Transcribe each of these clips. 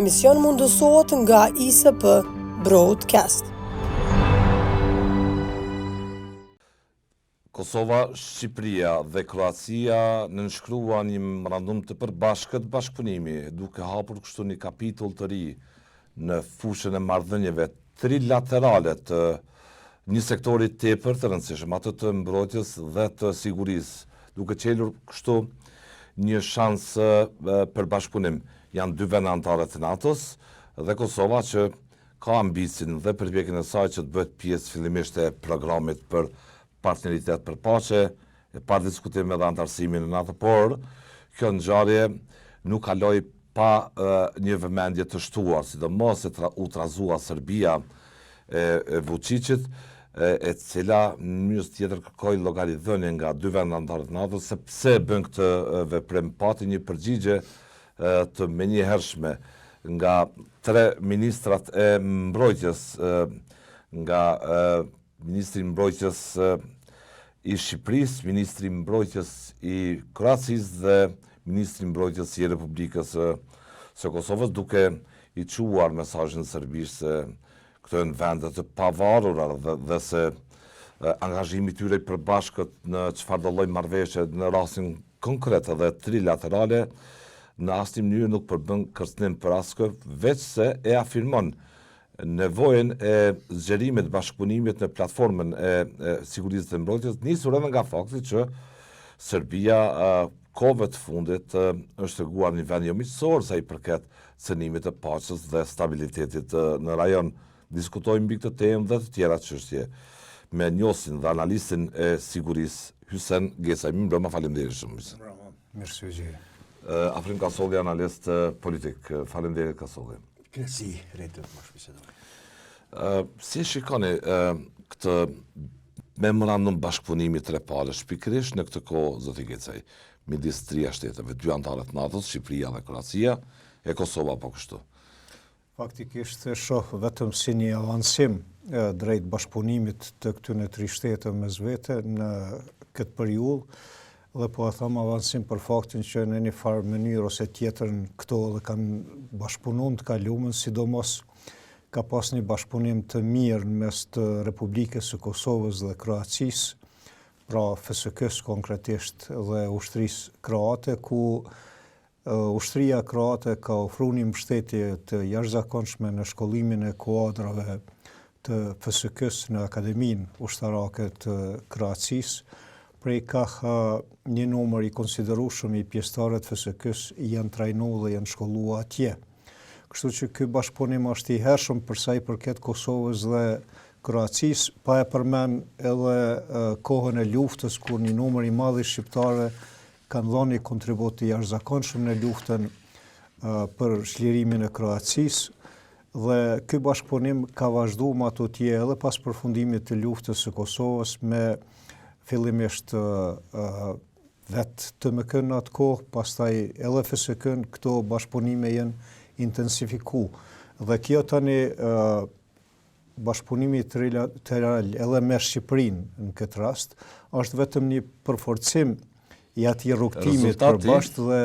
emision mundësohet nga ISP Broadcast. Kosova, Shqipëria dhe Kroacia nënshkruan një memorandum të përbashkët bashkëpunimi, duke hapur kështu një kapitull të ri në fushën e marrëdhënieve trilaterale të një sektori tepër të rëndësishëm, atë të mbrojtjes dhe të sigurisë, duke qelur kështu një shans për bashkëpunim. Janë dy vende anëtare të NATO-s dhe Kosova që ka ambicin dhe përpjekjen e saj që të bëhet pjesë fillimisht e programit për partneritet për paqe, e pa diskutim edhe antarësimin në NATO, por kjo ngjarje nuk kaloi pa një vëmendje të shtuar, sidomos u trazua Serbia e Vučićit, e cila në mënyrë tjetër kërkoi llogaridhënie nga dy vende anëtarë të NATO se pse bën këtë veprim, pati një përgjigje të menjëhershme nga tre ministrat e mbrojtjes, nga Ministri i Mbrojtjes i Shqipërisë, Ministri i Mbrojtjes i Kroacisë dhe Ministri i Mbrojtjes i Republikës së Kosovës, duke i quar mesazhin serbisht se këto janë vende të pavarura dhe se angazhimi i tyre i përbashkët në çfarëdo lloj marrëveshje në rastin konkret dhe trilaterale në asnjë mënyrë nuk përbën kërcënim për askë, veç se e afirmon nevojën e zgjerimit bashkëpunimit në platformën e sigurisë dhe mbrojtjes, nisur edhe nga fakti që Serbia kohëve të fundit është treguar një vend jo miqësor sa i përket cënimit të paqes dhe stabilitetit në rajon. Diskutojmë mbi këtë temë dhe të tjera çështje me njosin dhe analistin e sigurisë Hysen Gesaj. Mbrëma, faleminderit shumë. Mirë gjë. Afrim Kasolli, analist politik. Faleminderit Kasolli. Kësi, rejtë të mosh bisedoj. Si shikoni këtë memorandum bashkëpunimi trepalësh, pikërisht në këtë kohë, zoti Gecaj, midis trija shteteve, dy anëtare të NATO-s, Shqipëria dhe Kroacia, e Kosova po kështu? Faktikisht e shoh vetëm si një avancim drejt bashkëpunimit të këtyre tri shteteve mes vete në këtë periudhë, dhe po e them avancim për faktin që në një farë mënyrë ose tjetër këto dhe kanë bashkëpunuar të kaluamën, sidomos ka pas një bashkëpunim të mirë mes të Republikës së Kosovës dhe Kroacisë, pra FSK-s konkretisht dhe ushtrisë kroate, ku ushtria kroate ka ofruar një mbështetje të jashtëzakonshme në shkollimin e kuadrave të FSK-s në Akademinë Ushtarake të Kroacisë. Prej ka një numër i konsiderueshëm i pjesëtarëve të FSK-s janë trajnuar dhe janë shkolluar atje. Kështu që ky bashkëpunim është i hershëm për sa i përket Kosovës dhe Kroacisë, pa e përmend edhe kohën e luftës kur një numër i madh i shqiptarëve kanë dhënë një kontribut të jashtëzakonshëm në luftën për çlirimin e Kroacisë, dhe ky bashkëpunim ka vazhduar më atje edhe pas përfundimit të luftës së Kosovës me fillimisht vetë TMK në atë kohë, pastaj edhe FSK-n, këto bashkëpunime janë intensifikuar. Dhe kjo tani bashkëpunimi trilateral edhe me Shqipërinë në këtë rast është vetëm një përforcim i atij rrugtimit përbashkët dhe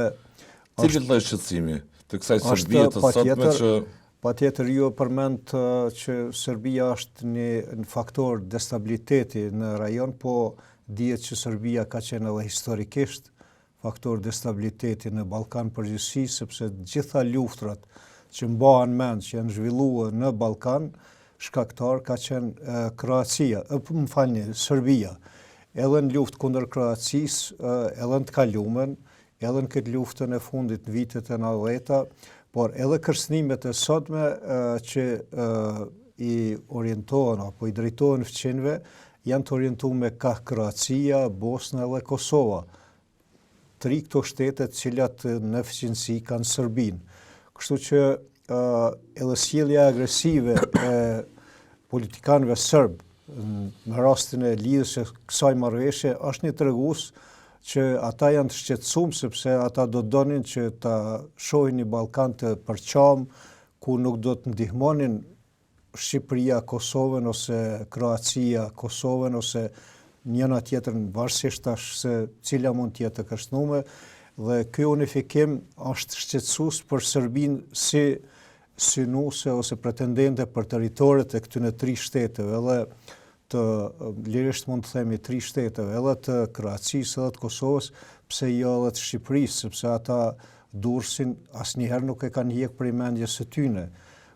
cili lloj shqetësimi të kësaj Serbie të sotme që patjetër ju përmend që Serbia është një faktor destabiliteti në rajon, po dihet që Serbia ka qenë edhe historikisht faktor destabiliteti në Ballkan përgjithësi, sepse gjitha luftrat që mbahen mend që janë zhvilluar në Ballkan, shkaktar ka qenë Kroacia, Serbia. Edhe në luftë kundër Kroacisë, edhe në të kaluamën, edhe në këtë luftën e fundit në vitet e 90-ta, por edhe kërcënimet e sotme që i orientohen apo i drejtohen fqinjve, janë të orientuar me ka Kroacia, Bosna dhe Kosova. Tri këto shtete të cilat në fqinjësi kanë Serbinë. Kështu që edhe sjellja agresive e politikanëve serb në rastin e lidhjes së kësaj marrëveshje është një tregues që ata janë të shqetësuar, sepse ata do donin që ta shohin një Ballkan të përqam, ku nuk do të ndihmonin Shqipëria Kosovën ose Kroacia Kosovën ose njëna tjetrën, varësisht tash se cila mund të jetë e kërcënuar, dhe ky unifikim është shqetësues për Serbinë si synuese ose pretendente për territoret e këtyne 3 shteteve, edhe të lirisht mund të themi 3 shteteve, edhe të Kroacisë, edhe të Kosovës, pse jo edhe të Shqipërisë, sepse ata Durrësin asnjëherë nuk e kanë hjek prej mendjes së tyre.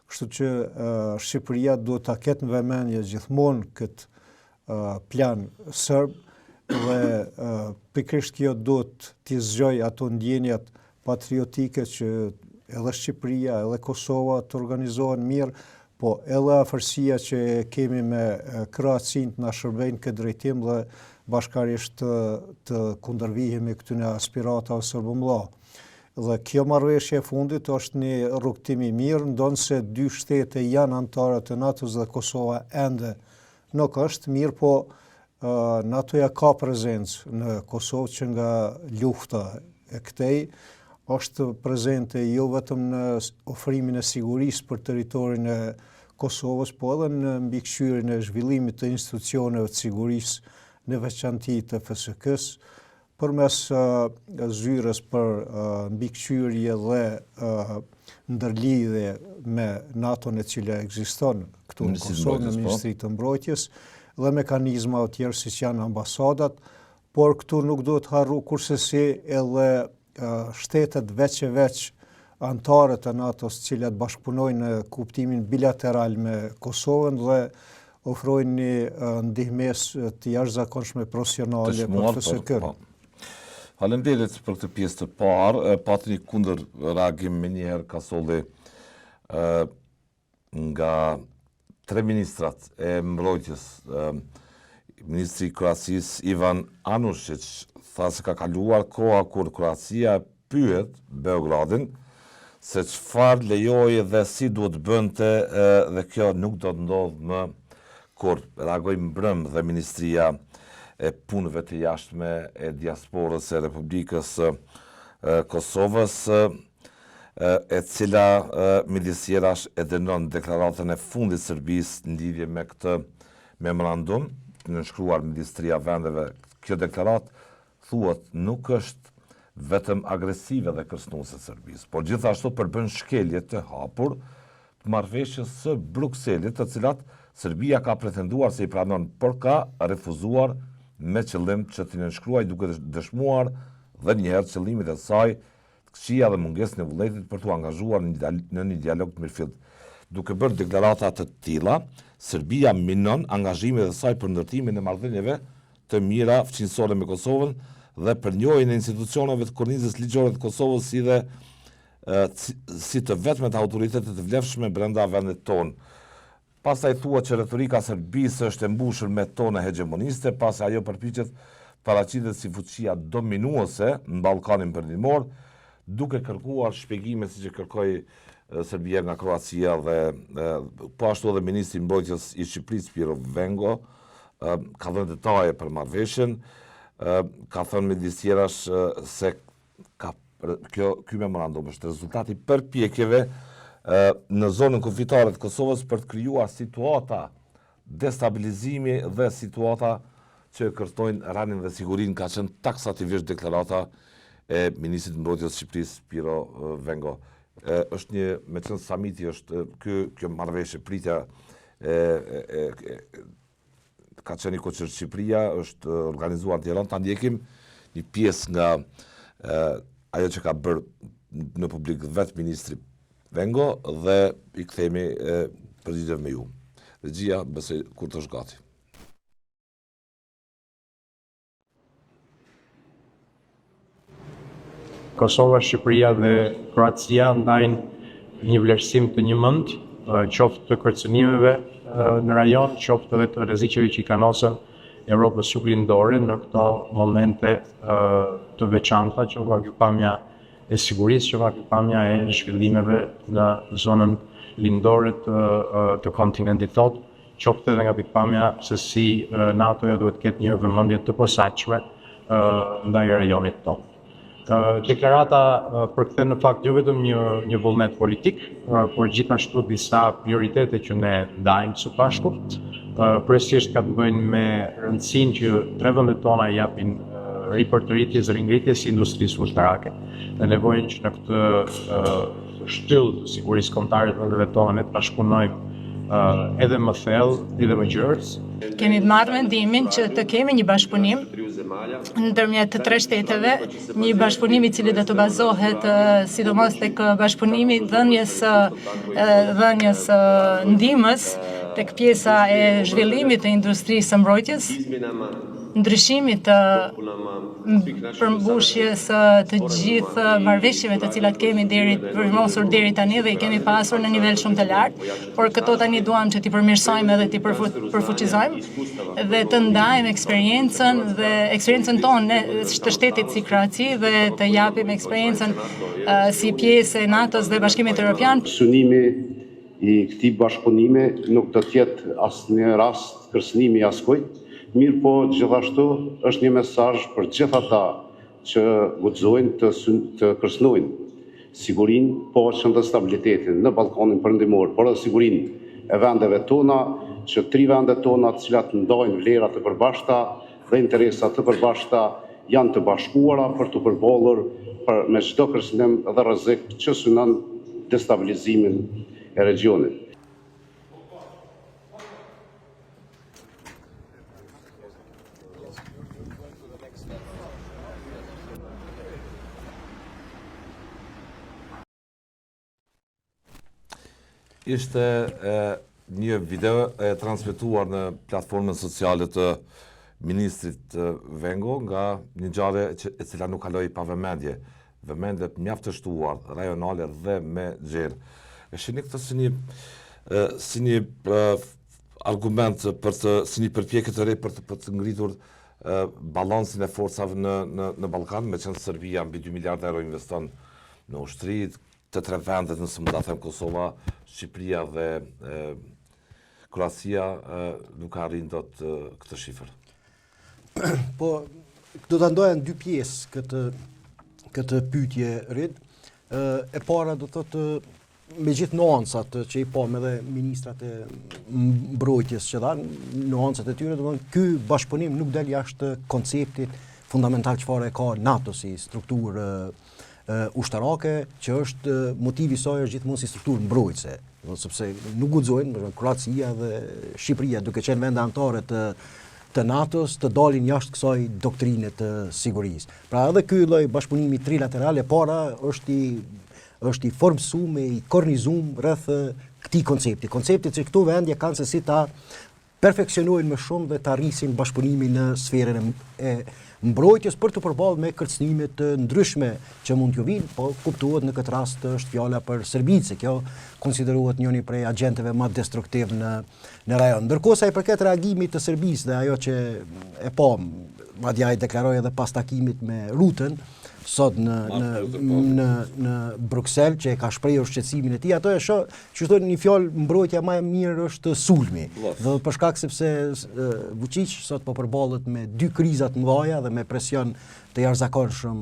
Kështu që Shqipëria duhet ta ketë në vëmendje gjithmonë këtë plan serb dhe pikërisht kjo duhet t'i zgjoj ato ndjenjat patriotike që edhe Shqipëria, edhe Kosova të organizohen mirë, po edhe afërsia që kemi me Kroacinë të na shërbejnë këtë drejtim dhe bashkarisht të kundërvihemi këtyne aspiratave serbëmëlla. Dhe kjo marrëveshje e fundit është një rrugtim i mirë, ndonse 2 shtete janë anëtare të NATO-s dhe Kosova ende nuk është mirë, po NATO-ja ka prezencë në Kosovë që nga lufta e këtej është prezente jo vetëm në ofrimin e sigurisë për territorin e Kosovës, po edhe në mbikëqyrjen e zhvillimit të institucioneve të sigurisë në veçanti të FSK-s, përmes zyrës për mbikëqyrje dhe ndërlidhje me NATO-n e cila ekziston këtu në Kosovë, në Ministrinë të Mbrojtjes, dhe mekanizma të tjerë siç janë ambasadat, por këtu nuk duhet harru kurse si edhe shtetet veç e veç anëtare të NATO-s, cilat bashkëpunojnë në kuptimin bilateral me Kosovën dhe ofrojnë një ndihmes të jashtëzakonshme profesionale për FSK-n. Faleminderit për këtë pjesë të parë, pati një kundër reagim me njëherë ka solli nga 3 ministrat e mbrojtjes, ministri i Kroacisë Ivan Anušić tha se ka kaluar koha kur Kroacia pyet Beogradin se çfarë lejoi dhe si duhet bënte dhe kjo nuk do të ndodhë më kur reagoi mbrëm dhe Ministria e Punëve të Jashtme e Diasporës e Republikës Kosovës, e cila midis tjerash e dënon deklaratën e fundit Serbisë në lidhje me këtë memorandum të nënshkruar midis 3 vendeve. Kjo deklaratë thuhet nuk është vetëm agresive dhe kërcënuese Serbisë, por gjithashtu përbën shkelje të hapur të marrëveshjes së Brukselit, të cilat Serbia ka pretenduar se i pranon, por ka refuzuar me qëllim që t'i nënshkruaj duke dëshmuar dhe njëherë qëllimit e saj të këqija dhe mungesën e vullnetit për t'u angazhuar në një dialog të mirëfillt. Duke bërë deklarata të tilla, Serbia minon angazhimet e saj për ndërtimin e marrëdhënieve të mira fqinësore me Kosovën dhe për njojën e institucioneve të kornizës ligjore të Kosovës si të vetmet autoritetet të vlefshme brenda vendit tonë. Pastaj thua që retorika Serbisë është e mbushur me tone hegemoniste, pasi ajo përpiqet paraqitet si fuqia dominuese në Ballkanin Perëndimor, duke kërkuar shpjegime siç e kërkoi Serbia nga Kroacia dhe po ashtu edhe ministri i mbrojtjes i Shqipërisë Piro Vengo ka dhënë detaje për marrëveshjen, ka thënë midis tjerash se ky memorandum është rezultati i përpjekjeve në zonën konfliktare të Kosovës për të krijuar situata destabilizimi dhe situata që kërkojnë ranin dhe sigurinë, ka qenë taksativisht deklarata e ministrit të mbrojtjes së Shqipërisë Piro Vengo. Është një, me qenë samiti është kjo marrëveshje, pritja ka qenë i koqër Shqipëria, është organizuar në Tiranë, ta ndjekim një pjesë nga ajo që ka bërë në publik vetë ministri Vengo dhe i kthehemi përgjigjev me ju. Regjia, besoj kur të është gati. Kosova, Shqipëria dhe Kroacia ndajnë një vlerësim të njëmend, qoftë të kërcënimeve në rajon, qoftë edhe të rreziqeve që i kanosën Evropës Juglindore në këto momente të veçanta që nga pikpamja e sigurisë, që nga pikpamja e zhvillimeve në zonën lindore të kontinentit tonë, qoftë edhe nga pikpamja se si NATO-ja duhet ketë një vëmendje të posaçme ndaj rajonit tonë. Deklarata përkthen në fakt jo vetëm një vullnet politik, por gjithashtu disa prioritete që ne ndajmë së bashku. Kryesisht ka të bëjnë me rëndësinë që 3 vendet tona japin ripërtëritjes dhe ringritjes së industrisë ushtarake, dhe nevojën që në këtë shtyllë të sigurisë kombëtare të vendeve tona ne ta shpunojmë edhe më thellë edhe më gjerë. Kemi marrë vendimin që të kemi një bashkëpunim ndërmjet të 3 shteteve, një bashkëpunim i cili do të bazohet sidomos tek bashkëpunimi dhënies ndihmës tek pjesa e zhvillimit të industrisë së mbrojtjes, ndryshimit të përmbushjes të gjithë marrëveshjeve të cilat kemi përmosur deri tani dhe i kemi pasur në nivel shumë të lartë, por këto tani duam që t'i përmirësojmë edhe t'i përfuqizojmë dhe të ndajmë eksperiencën tonë të shtetit si Kroaci dhe të japim eksperiencën si pjesë e NATO-s dhe Bashkimit Evropian. Synimi i këtij bashkëpunimi nuk do të jetë asnjë rast kërcënimi i askujt. Mirë po, gjithashtu është një mesazh për gjithë ata që guxojnë të kërcënojnë sigurinë, po që të stabilitetin në Ballkanin Perëndimor, por edhe sigurinë e vendeve tona, që 3 vendet tona të cilat ndajnë vlera të përbashkëta dhe interesa të përbashkëta janë të bashkuara për të përballur me çdo kërcënim dhe rrezik që synon destabilizimin e regionit. Ishte një video e transmetuar në platformën sociale të ministrit Vengo nga një ngjarje e cila nuk kaloi pa vëmendje. Vëmendje mjaft të shtuar, rajonale dhe me xherë. E shihni këtë si një argument si një përpjekje të re për të ngritur balancin e forcave në Ballkan, me qenë Serbia mbi 2 miliardë euro investon në ushtri, të 3 vendet, nëse më da them Kosova, Shqipëria dhe Kroacia nuk arrin dot këtë shifër. Po, do të ndoja në 2 pjesë këtë pyetje Rid. E para do thotë me gjithë nuancat që i pam edhe ministrat e mbrojtjes që dhanë, nuancat e tyre, do të thonë ky bashkëpunim nuk del jashtë konceptit fundamental çfarë ka NATO si strukturë ushtarake, që është motivi i saj është gjithmonë si strukturë mbrojtëse, sepse nuk guxojnë Kroacia dhe Shqipëria duke qenë vende anëtare të NATO-s të dalin jashtë kësaj doktrine të sigurisë. Pra edhe ky lloj bashkëpunimi trilateral e para është i formsuar, i kornizuar rreth këtij koncepti. Koncepti që këto vendje kanë se si ta perfeksionojnë më shumë dhe të arrisin bashkëpunimin në sferën e mbrojtjes për të përballë me kërcënime të ndryshme që mund t'ju vinë, po kuptohet në këtë rast është fjala për Serbinë, se kjo konsiderohet njëri prej agenteve më destruktiv në rajon. Ndërkohë sa i përket reagimit të Serbisë dhe ajo që e pam, madje ai deklaroi edhe pas takimit me Rutën sot në Bruksel, që e ka shprehur shqetësimin e tij, ato e shoh që thonë një fjalë mbrojtja më e mirë është sulmi. Dhe për shkak sepse Vučić sot po përballet me 2 kriza të mëdha dhe me presion të jashtëzakonshëm,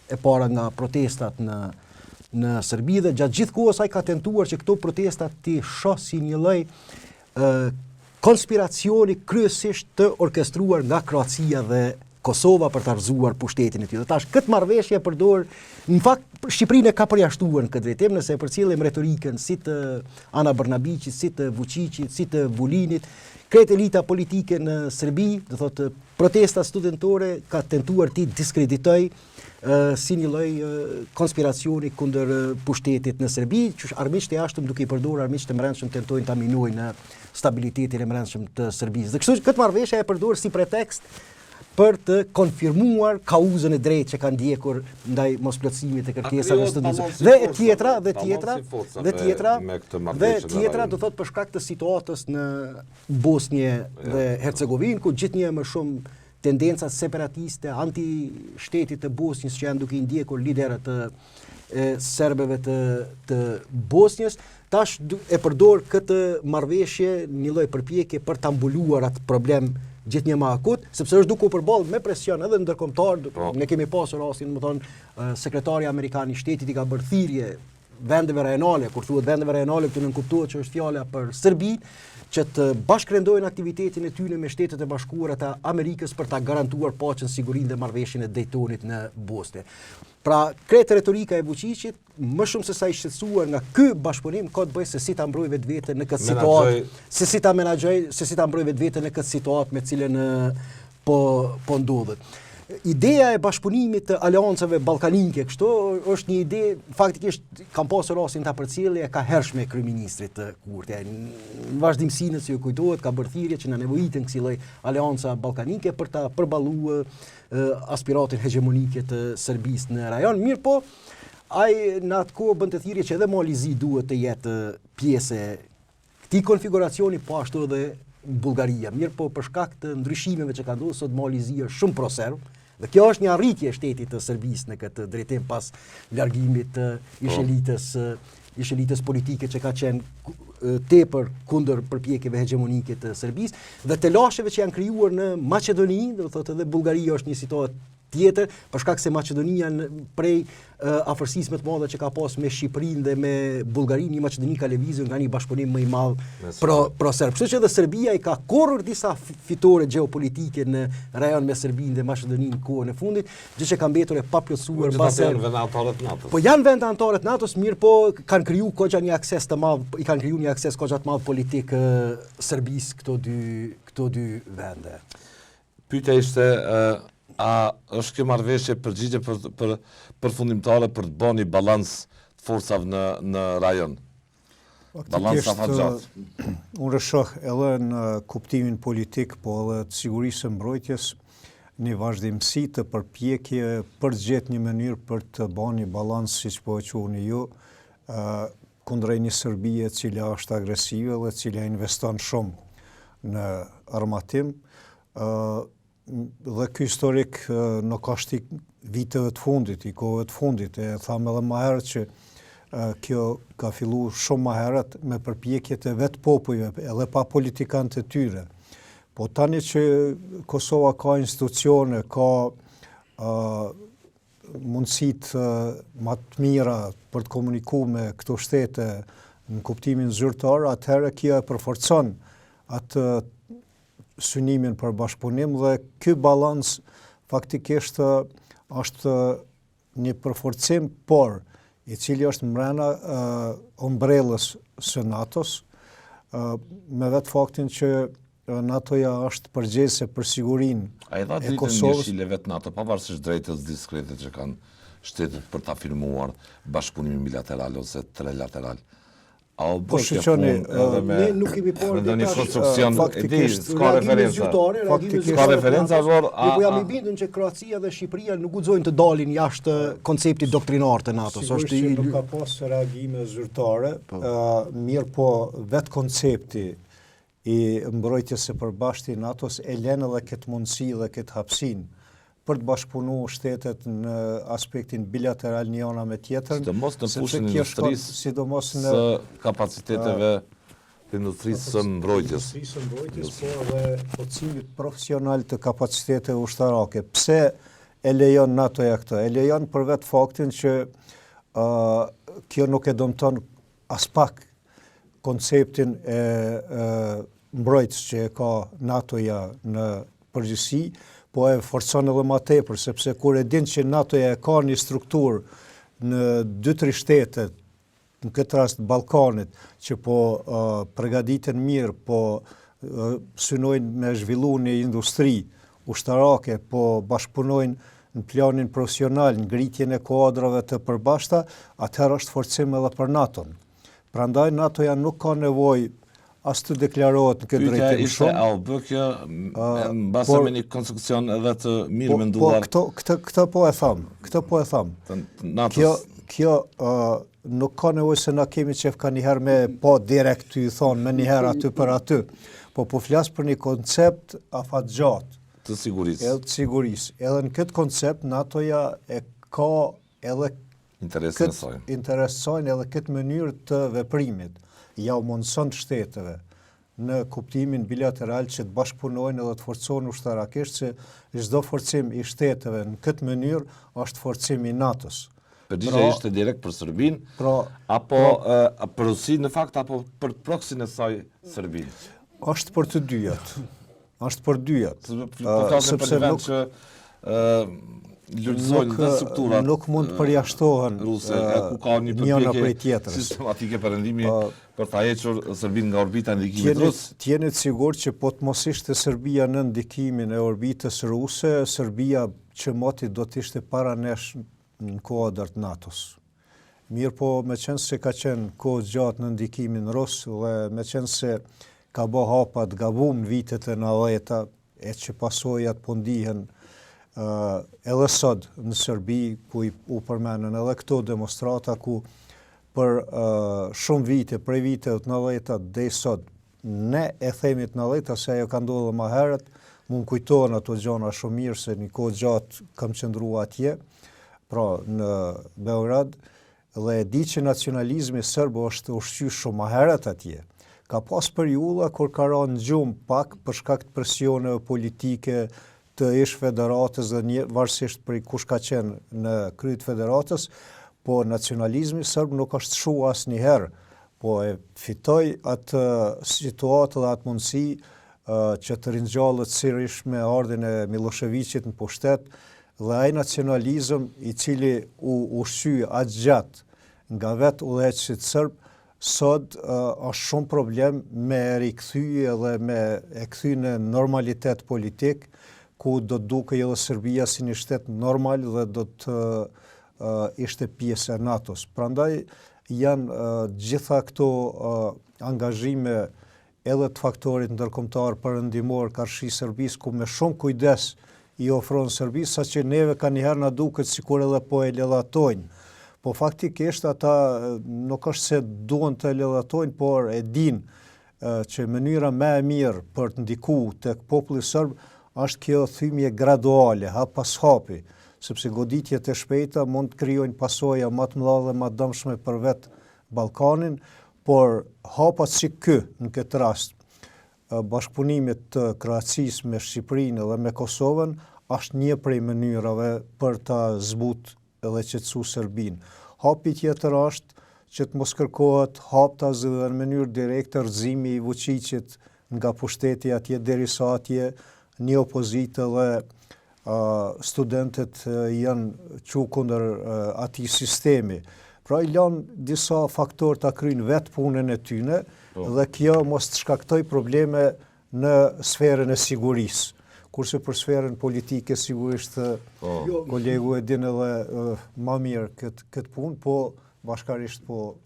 e para nga protestat në Serbi dhe gjatë gjithë kohës ai ka tentuar që këto protestat të shoh si një lloj konspiracioni kryesisht të orkestruar nga Kroacia dhe Kosova për të rrëzuar pushtetin e tij. Dhe tash këtë marrëveshje përdor, në fakt Shqipërinë ka përjashtuar në këtë drejtim, nëse përcjellim retorikën si të Ana Brnabićit, si të Vučićit, si të Vulinit, kretë elita politike në Serbi, do thotë protesta studentore ka tentuar të diskreditoj si një lloj konspiracioni kundër pushtetit në Serbi, që armiqtë e jashtëm duke i përdorur armiqtë e brendshëm tentojnë ta minojnë stabilitetin e brendshëm të Serbisë. Dhe kështu këtë marrëveshje e përdor si pretekst për të konfirmuar kauzën e drejtë që kanë ndjekur ndaj mosplotësimit të kërkesave të studentëve. Dhe tjetra do thotë për shkak të situatës në Bosnjë dhe Hercegovinë, ku gjithnjë më shumë tendencat separatiste anti-shtetit të Bosnjës që janë duke i ndjekur liderët e serbëve të Bosnjës, tash e përdor këtë marrëveshje një lloj përpjekje për ta mbuluar atë problem gjithnjë më akut, sepse është duke u përballë me presion edhe ndërkombëtar. Ne kemi pasur rastin, sekretari amerikan i shtetit i ka bërë thirrje vendeve rajonale, kur thuhet vendeve rajonale këtu nënkuptohet që është fjala për Serbinë, që të bashkërendojnë aktivitetin e tyre me Shtetet e Bashkuara të Amerikës për ta garantuar paqen, sigurinë dhe marrëveshjen e Daytonit në Bosnjë. Pra, kretë retorika e Vučićit, më shumë se sa i shqetësuar nga ky bashkëpunim, ka të bëjë se si ta mbroj vetveten në këtë situatë, se si ta menaxhoj, se si ta mbroj vetveten në këtë situatë me cilën po ndodhet. Ideja e bashkëpunimit të aleancave ballkanike, kështu është një ide, faktikisht kam pasur rastin ta përcjellje ka hershme kryeministrit të Kurti. Në vazhdimsinë si ju kujtohet, ka bërë thirrje që na nevojiten kësaj lloj aleanca ballkanike për ta përballuar aspiratin hegemonike të Serbisë në rajon. Mirë po, ai në atë kohë bënte thirrje që edhe Malizi duhet të jetë pjesë e këtij konfiguracioni, po ashtu edhe Bullgaria. Mirë po, për shkak të ndryshimeve që ka ndodhur sot, Malizi është shumë proserv. Dhe kjo është një arritje e shtetit të Serbisë në këtë drejtim pas largimit të ish elitës politike që ka qenë tepër kundër përpjekjeve hegemonike të Serbisë dhe të lasheve që janë krijuar në Maqedoni, do thotë edhe Bullgaria është një situatë tjetër, për shkak se Maqedonia prej afërsisë më të madhe që ka pas me Shqipërinë dhe me Bullgarinë, Maqedoni ka lëvizur nga një bashkëpunim më i madh pro-serb. Kështu që edhe Serbia i ka korrur disa fitore gjeopolitike në rajon me Serbinë dhe Maqedoninë në kohën e fundit, gjë që ka mbetur e paplotësuar mbas janë vende anëtare të NATO-s. Po janë vende anëtare të NATO-s, mirë po kanë krijuar goxha një akses të madh, i kanë krijuar një akses goxha të madh politik Serbisë këto dy vende. Pyetja ishte a është kjo marrëveshje përgjigje përfundimtare për të bënë balans të forcave në rajon? Balans afatgjat. Unë shoh edhe në kuptimin politik, po edhe të sigurisë së mbrojtjes, një vazhdimsi të përpjekje për të gjetë një mënyrë për të bënë një balans, siç po e quheni ju, kundrej një Serbie e cila është agresive dhe cila investon shumë në armatim. Dhe ky historik nuk është i viteve të fundit, i kohëve të fundit, e tham edhe më herët që kjo ka filluar shumë më herët me përpjekjet e vetë popujve, edhe pa politikanët e tyre. Po tani që Kosova ka institucione, ka mundësitë më të mira për të komunikuar me këto shtete në kuptimin zyrtar, atëherë kjo e përforcon atë synimin për bashkëpunim dhe ky balans faktikisht është një përforcim, por i cili është mbrana ombrellës së NATO-s, me vetë faktin që NATO-ja është përgjegjëse për sigurinë A i dha dritën njëshile vetë NATO, pavarësisht drejtës diskrete që kanë shtetet për ta firmuar bashkëpunimin bilateral ose trilateral. Po shqyqoni, ne nuk kemi parë një konstruksion, s'ka referenca. S'ka referenca, por... Po jam i bindur që Kroacia dhe Shqipëria nuk guxojnë të dalin jashtë konceptit doktrinar të NATO-s. Sigurisht që nuk ka pas reagime zyrtare, mirë po vetë koncepti i mbrojtjes së përbashkët i NATO-s e lën edhe këtë mundësi dhe këtë hapësinë për të bashkëpunuar shtetet në aspektin bilateral një ana me tjetrën, sidomos në fushën e industrisë, sidomos në kapaciteteve të industrisë së mbrojtjes. Po edhe forcimit profesional të kapaciteteve ushtarake. Pse e lejon NATO-ja këtë? E lejon për vetë faktin që kjo nuk e dëmton as pak konceptin e mbrojtjes që e ka NATO-ja në përgjithësi, po e forcon edhe më tepër, sepse kur e din që NATO-ja ka një strukturë në 2-3 shtete, në këtë rast Ballkanit, që po përgatiten mirë, po synojnë me zhvillu një industri ushtarake, po bashkëpunojnë në planin profesional, në ngritjen e kuadrave të përbashkëta, atëherë është forcim edhe për NATO-n. Prandaj NATO-ja nuk ka nevojë as të deklarohet në këtë drejtim shumë. A u bë kjo mbase me një konstruksion edhe të mirë menduar. Po këtë po e tham. Kjo nuk ka nevojë se na kemi qef ka njëherë me po direkt të ju thonë me njëherë aty për aty. Po flas për një koncept afatgjat të sigurisë. Edhe të sigurisë. Edhe në këtë koncept NATO-ja e ka edhe interesojnë edhe këtë mënyrë të veprimit. Ja u mundson shteteve në kuptimin bilateral që të bashkëpunojnë edhe të forcohen ushtarakisht, se çdo forcim i shteteve në këtë mënyrë është forcim i NATO-s. Përgjigja ishte direkt për Serbinë, apo për Rusinë në fakt, apo për proksin e saj Serbinë? Është për të dyjat. Është për dyjat. Po flasim për një vend që lulëzojnë dhe strukturat nuk mund të përjashtohen ruse, ku ka një njëna prej përpjekje tjetrës. sistematike perëndimi për ta hequr Serbinë nga orbita e ndikimit rus. Tjeni të sigurt që po të mos ishte Serbia në ndikimin e orbitës ruse, Serbia që moti do të ishte para nesh në kuadër të NATO-s. Mirë po me qenë se ka qenë kohë gjatë në ndikimin rus dhe me qenë se ka bë hapa të gabum në vitet e 90-ta, e që pasojat po ndihen edhe sot në Serbi, ku u përmenën edhe këto demonstrata ku për shumë vite, prej viteve të 90-ta dhe sot, ne e themi të 90-ta se ajo ka ndodhur më herët, mund kujtohen ato gjëra shumë mirë se një kohë gjatë kam qëndruar atje, pra në Beograd, dhe e di që nacionalizmi serb është ushqyer shumë më herët atje. Ka pas periudha kur ka rënë gjumë pak për shkak të presioneve politike të ish federatës dhe varësisht për kush ka qenë në krye të federatës, po nacionalizmi serb nuk është shu asnjëherë, po e fitoi atë situatë dhe atë mundësi që të ringjallët sërish me ardhin e Miloševićit në pushtet, dhe ai nacionalizëm i cili u ushqy aq gjatë nga vetë udhëheqësit serb, sot është shumë problem me rikthyje dhe me e kthy në normalitet politik, ku do të dukej edhe Serbia si një shtet normal dhe do të ishte pjesë e NATO-s. Prandaj janë gjitha këto angazhime edhe të faktorit ndërkombëtar perëndimor karshi Serbisë, ku me shumë kujdes i ofron Serbisë, saqë neve kanjëherë na duket sikur edhe po e ledhatojnë. Po faktikisht ata nuk është se duan të ledhatojnë, por e dinë që mënyra më e mirë për të ndikuar tek populli serb është kjo thymje graduale, hap pas hapi, sepse goditjet e shpejta mund të krijojnë pasoja më të mëdha dhe më të dëmshme për vetë Ballkanin, por hapat si ky në këtë rast, bashkëpunimit të Kroacisë me Shqipërinë dhe me Kosovën, është një prej mënyrave për ta zbut edhe qetësu Serbinë. Hapi tjetër është që të mos kërkohet haptas dhe në mënyrë direkte rrëzimi i Vučićit nga pushteti atje derisa atje një opozitë dhe studentët janë çu kundër atij sistemi. Pra i lanë disa faktorë të kryjnë vetë punën e tyne dhe kjo mos të shkaktoj probleme në sferën e sigurisë. Kurse për sferën politike sigurisht kolegu e din edhe më mirë këtë punë, po bashkarisht po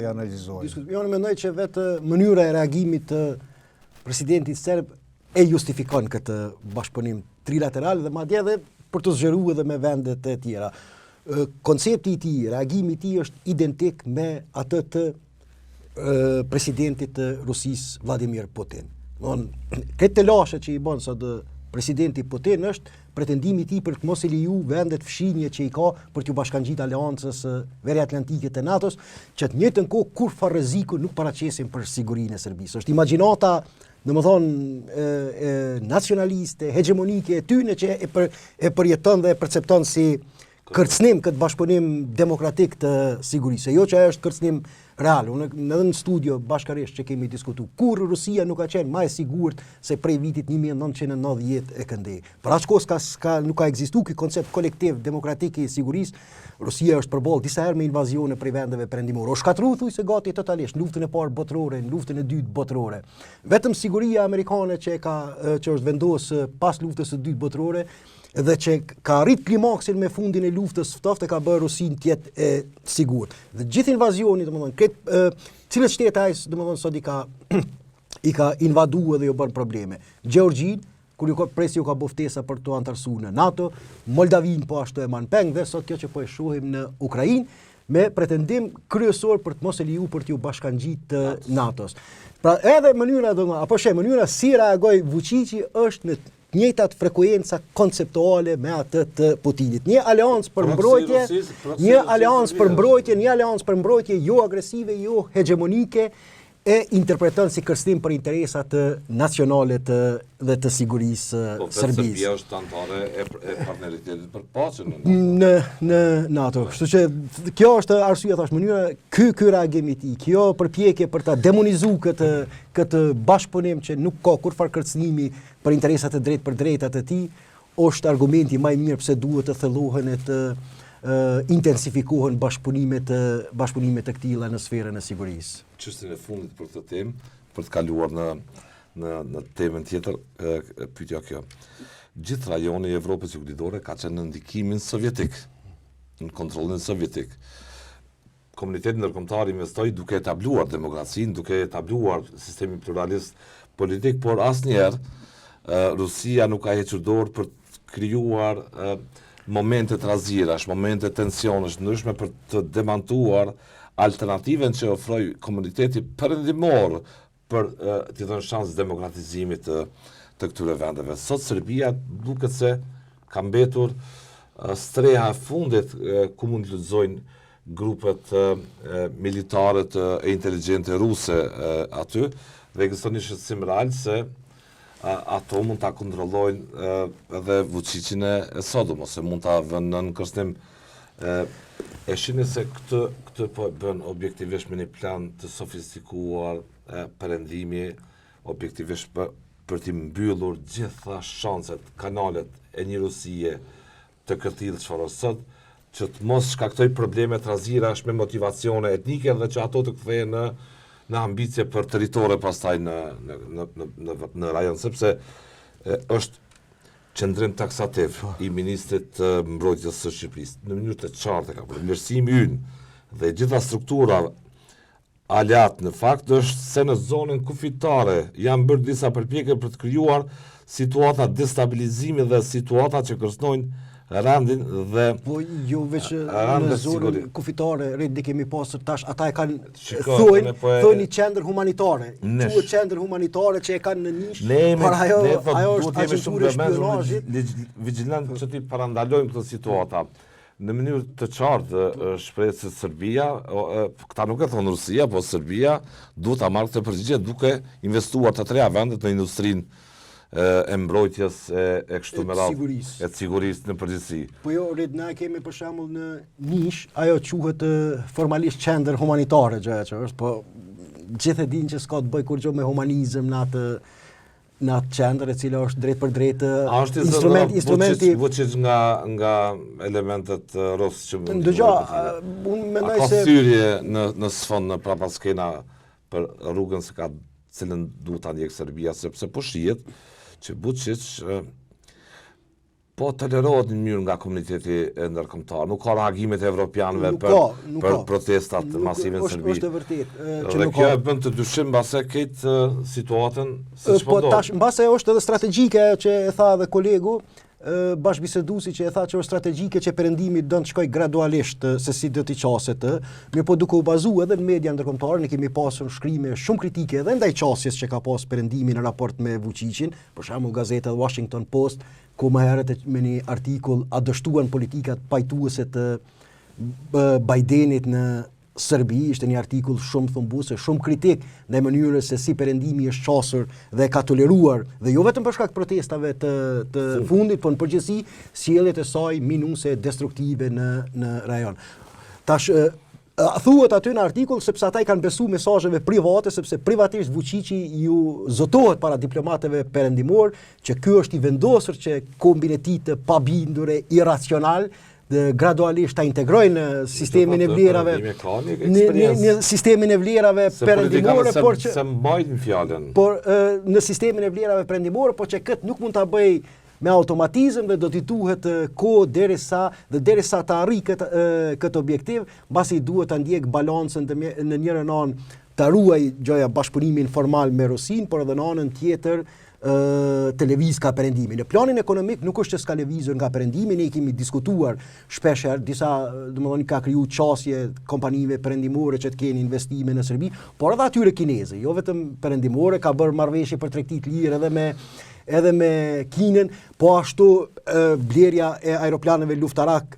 i analizojnë. Jo, në mendoj që vetë mënyra e reagimit të presidentit serb e justifikon këtë bashkëpunim trilateral dhe madje edhe për të zgjeruar edhe me vendet e tjera. Koncepti i tij, reagimi i tij është identik me atë të presidentit të Rusisë Vladimir Putin. Këtë telashe që i bën sot presidenti Putin është pretendimi i tij për të mos i leju vendet fshinje që i ka për t'u bashkangjit aleancës veriatlantike të NATO-s, që të njëjtën kohë kur fa rreziku nuk paraqesin për sigurinë e Serbisë. Është imagjinata, domethënë nacionaliste, hegemonike e tyne që e përjeton dhe e percepton si kërcënim këtë bashkëpunim demokratik të sigurisë. Jo që ajo është kërcënim real. Unë edhe në studio bashkarisht që kemi diskutuar, kur Rusia nuk ka qenë më e sigurt se prej vitit 1990 e këndej. Për aq kohë nuk ka ekzistuar ky koncept kolektiv demokratik i sigurisë. Rusia është përballë disa herë me invazione prej vendeve perëndimore. U shkatërrua thujse gati totalisht në luftën e parë botërore, në luftën e dytë botërore. Vetëm siguria amerikane që është vendosur pas luftës së dytë botërore dhe që ka arrit klimaksin me fundin e luftës ftoftë ka bërë Rusinë të jetë e sigurt. Dhe gjithë invazioni, domethënë, cilët shtete ai domethënë sot i ka invaduar dhe ju bën probleme. Gjeorgjin, kur ju ka boftesa për të antarësuar në NATO, Moldavin po ashtu e man peng dhe sot kjo që po e shohim në Ukrainë me pretendim kryesor për të mos e lejuar për t'u bashkangjit të NATO-s. Pra edhe mënyra si reagoi Vučići është në njëjtat frekuenca konceptuale me atë të Putinit. Një aleancë për mbrojtje, jo agresive, jo hegemonike, e interpreton si kërcënim për interesat nacionale dhe të sigurisë Serbisë. Serbia është anëtare e partneritetit për paqen në NATO. Kështu që kjo është arsyeja thash mënyra ky reagim i tij, kjo përpjekje për ta demonizuar këtë bashkëpunim që nuk ka kurfar kërcënimi për interesat e drejtë për drejtat e tij, është argumenti më i mirë pse duhet të thellohen e të intensifikohen bashkëpunimet e këtilla në sferën e sigurisë. Çështjen e fundit për këtë temë, për të kaluar në temën tjetër, pyetja kjo. Gjithë rajoni i Evropës Juglidore ka qenë në ndikimin sovjetik, në kontrollin sovjetik. Komuniteti ndërkombëtar investoi duke etabluar demokracinë, duke etabluar sistemin pluralist politik, por asnjëherë Rusia nuk ka hequr dorë për të krijuar momente të razirash, momente tensionesh ndryshme për të demantuar alternativen që ofroi komuniteti perëndimor për të dhënë shans demokratizimit të këtyre vendeve. Sot Serbia duket se ka mbetur streha e fundit ku mund të lexojnë grupet militare e inteligjente ruse aty, dhe ekziston një shqetësim real se ato mund ta kontrollojnë edhe Vučićin e sodom, ose mund ta vënë në kërcënim. E shihni se këtë po e bën objektivisht me një plan të sofistikuar perëndimi, objektivisht për t'i mbyllur gjitha shanset, kanalet e një Rusie të këtillë çfarë sot, që të mos shkaktoj probleme të razirash me motivacione etnike dhe që ato të kthehen në ambicie për territore pastaj në rajon, sepse është qendrim taksativ i ministrit të mbrojtjes së Shqipërisë në mënyrë të qartë ka përmirësimi ynë dhe gjitha struktura aleat në fakt është se në zonën kufitare janë bërë disa përpjekje për të krijuar situata destabilizimi dhe situata që kërcënojnë rendin dhe po jo veç në zonën kufitare redi kemi pasur tash ata e kanë thoni qendër humanitare quhet qendër humanitare që e kanë në nishë para ajo është agentura e shpionazhit vigjilant që ti parandalojmë këtë situata në mënyrë të qartë shpreh se Serbia, këta nuk e thonë Rusia, po Serbia duhet ta marrë këtë përgjigje duke investuar të treja vendet në industrinë e mbrojtjes e kështu me radhë e sigurisë në përgjithësi. Po jo, na kemi për shembull në Nish, ajo quhet formalisht qendër humanitare gjë që është, po gjithë e dinë që s'ka të bëj kurrë me humanizëm në atë qendër e cila është drejt për drejt instrumenti Vučić nga elementet rus që mund. Unë mendoj se ka thyrje në sfond në prapaskena për rrugën se ka cilën duhet ta ndjek Serbia sepse po shihet që Vučić po tolerohet në mënyrë nga komuniteti ndërkombëtar. Nuk ka reagimet e evropianëve për protestat masive në Serbi. Është vërtet që nuk ka. Kjo e bën të dyshim mbase këtë situatën siç po tash mbase është edhe strategjike që e tha edhe kolegu bashkëbiseduesi që e tha që është strategjike që perëndimi do të shkojë gradualisht se si do t'i qaset, mirë po duke u bazuar edhe në media ndërkombëtare ne kemi pasur shkrime shumë kritike edhe ndaj qasjes që ka pas perëndimi në raport me Vučićin, për shembull gazeta Washington Post ku më herët me një artikull a dështuan politikat pajtuese të Bidenit në Serbi, ishte një artikull shumë thumbuese, shumë kritik ndaj mënyrës se si perëndimi është qasur dhe ka toleruar, dhe jo vetëm për shkak protestave të fundit, por në përgjithësi sjelljet e saj minuse destruktive në rajon. Tash thuhet aty në artikull sepse ata i kanë besuar mesazheve private, sepse privatisht Vučići ju zotohet para diplomatëve perëndimor që ky është i vendosur që kombin e tij të pabindur e irracional gradualisht ta integrojnë në sistemin e vlerave në sistemin e vlerave perëndimore, por që se mbajnë fjalën. Por në sistemin e vlerave perëndimore, por që këtë nuk mund ta bëj me automatizëm dhe do t'i duhet kohë derisa ta arrijë këtë objektiv, mbasi duhet ta ndjek balancën në njërin anë ta ruaj gjoja bashkëpunimin formal me Rusin, por edhe në anën tjetër të lëviz ka perëndimi. Në planin ekonomik nuk është që s'ka lëvizur nga perëndimi, ne kemi diskutuar shpesh disa, domethënë ka kriju qasje kompanive perëndimore që të kenë investime në Serbi, por edhe atyre kineze, jo vetëm perëndimore, ka bërë marrëveshje për tregti të lirë edhe me Kinën, po ashtu blerja e aeroplaneve luftarak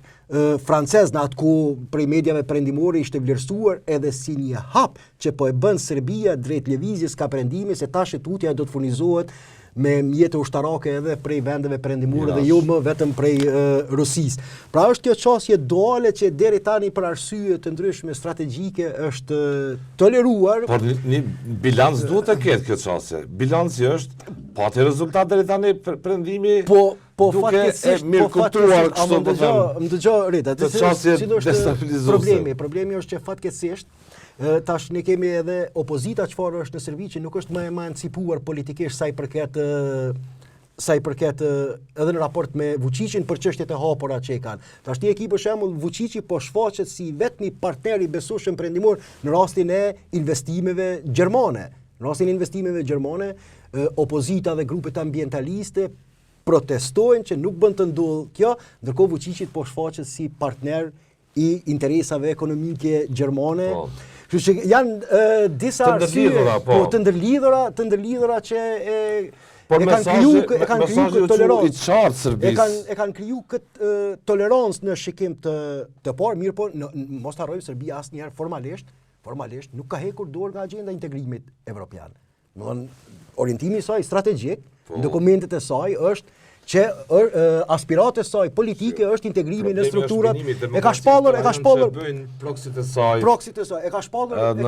francez në atë ku prej medjave perëndimore ishte vlerësuar edhe si një hap që po e bën Serbia drejt lëvizjes ka perëndimi, se tash tutja do të furnizohet me mjete ushtarake edhe prej vendeve perëndimore dhe jo më vetëm prej Rusisë. Pra është kjo qasje duale që deri tani për arsye të ndryshme strategjike është toleruar. Por një bilanc duhet të ketë kjo qasje. Bilanci është pati rezultat deri tani perëndimi Po duke fatkeqësisht, mirë kuptuar kështu po them. Më dëgjoj Rita, të çështje destabilizuese. Problemi është që fatkeqësisht tash ne kemi edhe opozita çfarë është në Serbi që nuk është më e emancipuar politikisht sa i përket edhe në raport me Vučićin për çështjet e hapura që i kanë. Tash ti e ki për shembull Vučići po shfaqet si vetmi partner i besueshëm perëndimor në rastin e investimeve gjermane. Në rastin e investimeve gjermane, opozita dhe grupet ambientaliste protestojnë që nuk bën të ndodhë kjo, ndërkohë Vučići po shfaqet si partner i interesave ekonomike gjermane. Kështu që janë disa arsye të ndërlidhura që Por e kanë kriju këtë tolerancë. I qartë Serbisë. E kanë kriju këtë tolerancë në shikim të parë, mirë po mos ta harrojmë Serbia asnjëherë formalisht nuk ka hekur dorë nga agenda e integrimit evropian. Domthonë orientimi i saj strategjik, dokumentet e saj është që aspiratë e saj politike është integrimi në strukturat. E ka shpallur proksit e saj. E ka shpallur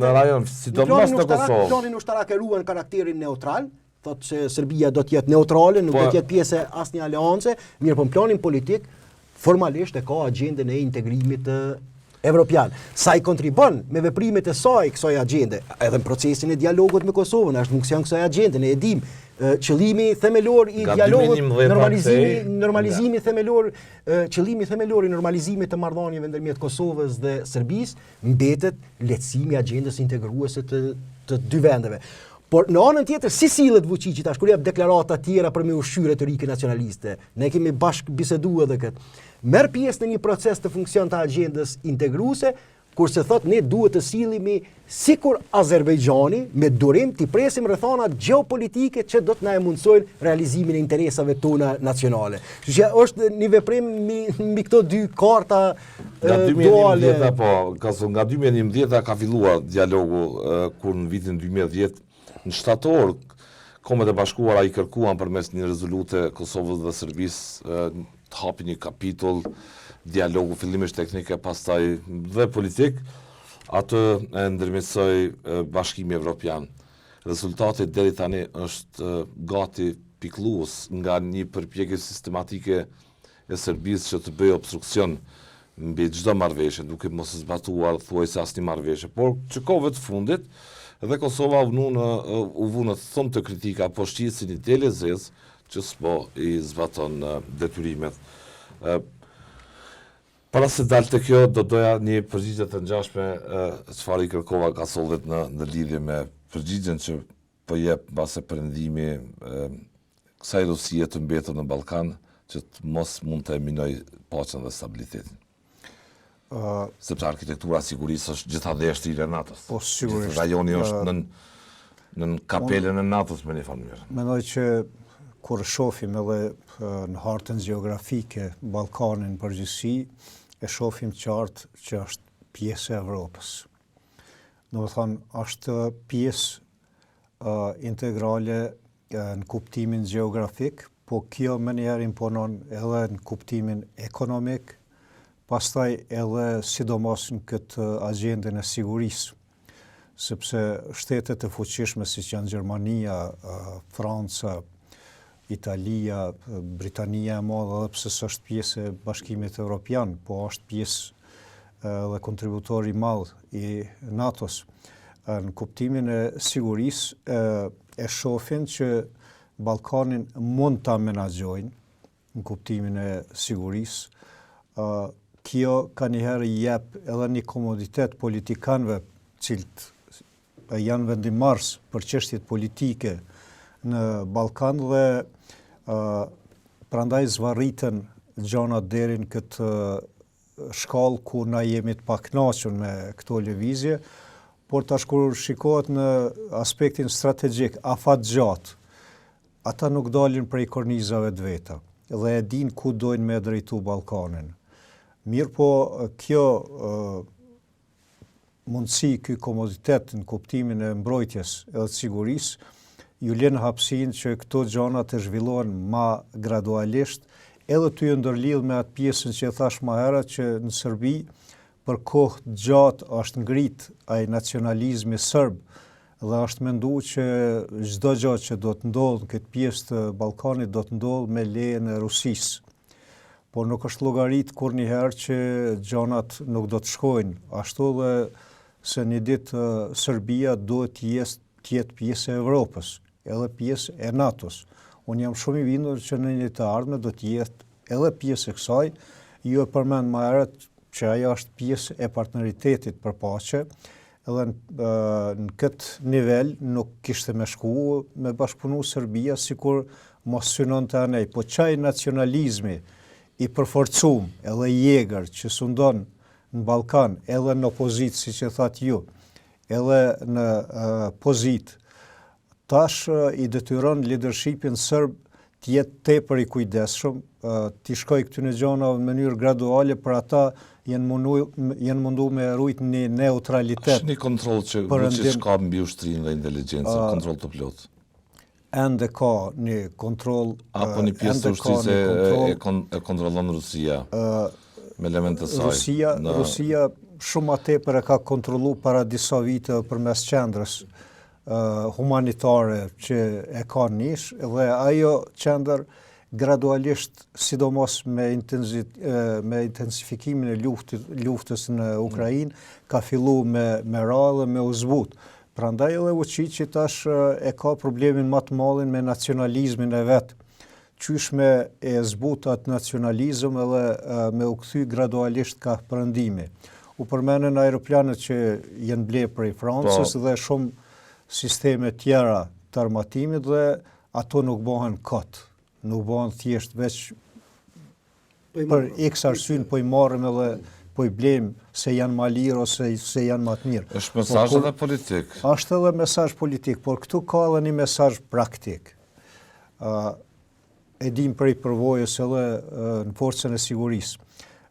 në rajon, sidomos në Kosovë. Planin ushtarak e ruan karakterin neutral, thotë se Serbia do të jetë neutrale, nuk do të jetë pjesë e asnjë aleance, mirë po në planin politik formalisht e ka agjendën e integrimit evropian. Sa i kontribon me veprimet e saj kësaj agjende, edhe në procesin e dialogut me Kosovën, është funksion kësaj agjende, ne e dim. Qëllimi themelor i dialogut, normalizimi themelor, qëllimi themelor i normalizimit të marrëdhënieve ndërmjet Kosovës dhe Serbisë mbetet lehtësimi i agjendës integruese të dy vendeve. Por në anën tjetër, si sillet Vučići tash kur jep deklarata tjera për me ushqyer retorike nacionaliste? Ne kemi bashkë biseduar edhe këtë. Merr pjesë në një proces të funksion të agjendës integruese, kurse thot ne duhet të sillemi sikur Azerbajxhani me durim të presim rrethonat gjeopolitike që do të na mundsojnë realizimin e interesave tona nacionale. Kështu që është një veprim mbi këto dy karta duale. Nga 2011 ka filluar dialogu kur në vitin 2010 në shtator Kombet e Bashkuara i kërkuan përmes një rezolute Kosovës dhe Serbisë të hapi një kapitull dialogu fillimisht teknike, pastaj dhe politik, atë e ndërmjetësoi Bashkimi Evropian. Rezultati deri tani është gati pikëllues nga një përpjekje sistematike e Serbisë që të bëjë obstruksion mbi çdo marrëveshje, duke mos zbatuar thuajse asnjë marrëveshje. Por që kohëve të fundit, edhe Kosova u vu në thom të kritika po shqisin i Telezes që s'po i zbaton detyrimet. Para se dalë të kjo, do doja një përgjigje të ngjashme çfarë i kërkova Kasollit në lidhje me përgjigjen që po jep mbase perëndimi kësaj Rusie të mbetur në Ballkan, që mos mund të minoj paqen dhe stabilitetin. Sepse arkitektura sigurisë është gjithadesht i NATO-s. Po sigurisht. Rajoni është në kapelen e NATO-s me një farë. Mendoj që kur shohim edhe në hartën gjeografike Ballkanin përgjithësi, e shohim qartë që është pjesë e Evropës. Domethënë, është pjesë integrale në kuptimin gjeografik, po kjo më njëherë imponon edhe në kuptimin ekonomik, pastaj edhe sidomos në këtë agjendën e sigurisë, sepse shtetet e fuqishme si që janë Gjermania, Franca, Italia, Britania e madhe, edhe pse s'është pjesë e Bashkimit Evropian, po është pjesë dhe kontributor i madh i NATO-s. Në kuptimin e sigurisë e shohin që Ballkanin mund ta menaxhojnë në kuptimin e sigurisë. Kjo ka njëherë jep edhe një komoditet politikanëve, cilët janë vendimarrës për çështjet politike në Ballkan dhe prandaj zvarritën gjonat deri në këtë shkallë ku na jemi të pakënaqur me këto lëvizje, por tash kur shikohet në aspektin strategjik, afatgjatë, ata nuk dalin prej kornizave të veta dhe e din ku dojnë me drejtu Ballkanin. Mirë po kjo mundësi, ky komoditet në kuptimin e mbrojtjes edhe të sigurisë, ju lën hapësinë që këto gjëra të zhvillohen më gradualisht, edhe të ju ndërlidh me atë pjesën që e thash më herët që në Serbi për kohë gjatë është ngrit ai nacionalizmi serb dhe është mendu që çdo gjë që do të ndodhë në këtë pjesë të Ballkanit do të ndodhë me lejen e Rusisë. Po nuk është llogarit kur njëherë që gjanat nuk do të shkojnë. Ashtu dhe se një ditë Serbia duhet të jetë pjesë e Evropës, edhe pjesë e NATO-s. Unë jam shumë i bindur që në një të ardhme do të jetë edhe pjesë e kësaj, ju e përmend më herët që ajo është pjesë e partneritetit për paqe, edhe në këtë nivel nuk kishte me shku me bashkëpunu Serbia sikur mos synon të anej, po qaj nacionalizmi i përforcum edhe i jegër që sundon në Ballkan, edhe në opozitë, si që thatë ju, edhe në pozitë, tash i detyron leadershipin sërb të jetë tepër i kujdesshëm, të shkoj këtyre gjëra në mënyrë graduale, për ata janë mundu me rujt një neutralitet. Është një kontroll që Vučić ka mbi ushtrinë dhe inteligjencën, kontroll të plot. Ende ka një kontroll. Apo një pjesë të ushtrisë e kontrollon Rusia me elemente të saj. Rusia shumë më tepër e ka kontrollu para disa vite përmes qendrës humanitare që e ka nish, dhe ajo qendër gradualisht, sidomos me intensifikimin e luftës në Ukrainë, ka fillu me radhë, me u zbut. Prandaj edhe Vučić tash e ka problemin më të madhin me nacionalizmin e vet. Qysh me e zbut atë nacionalizëm edhe me u kthy gradualisht ka perëndimi. U përmenden aeroplanet që janë ble prej Francës dhe shumë sisteme tjera të armatimit, dhe ato nuk bëhen kot, nuk bëhen thjesht veç për x arsye, po i marrim edhe po i blejmë se janë ma lirë ose se janë ma të mirë. Është mesazh edhe politik. Është edhe mesazh politik, por këtu ka edhe një mesazh praktik. E dim prej përvojës edhe në forcën e sigurisë.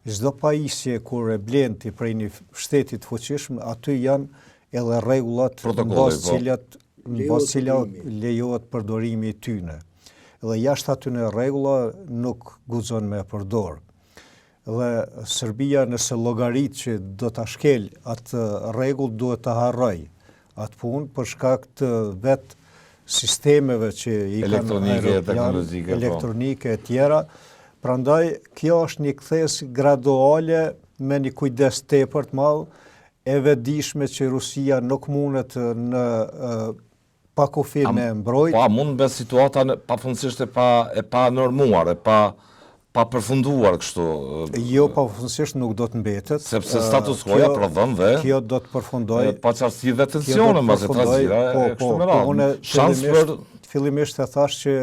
Çdo pajisje kur e blen ti prej një shteti të fuqishëm, aty janë edhe rregullat në bazë cilat lejohet përdorimi i tyne. Dhe jashtë atyne rregulla nuk guxon me përdor. Dhe Serbia nëse llogarit që do ta shkel atë rregull, duhet ta harroj atë punë për shkak të vet sistemeve që i kanë elektronike e tjera. Prandaj kjo është një kthes graduale me një kujdes tepër të madh, e vetëdijshme që Rusia nuk mundet në pa kufi me mbrojt. Pa mund me situata pafundësisht e pa normuar, e pa përfunduar kështu. Jo, pafundësisht nuk do të mbetet. Sepse status quo-ja prodhon dhe kjo do të përfundoj. Paqartësi dhe tensione mbas trazira e kështu me radhë. Fillimisht e thash që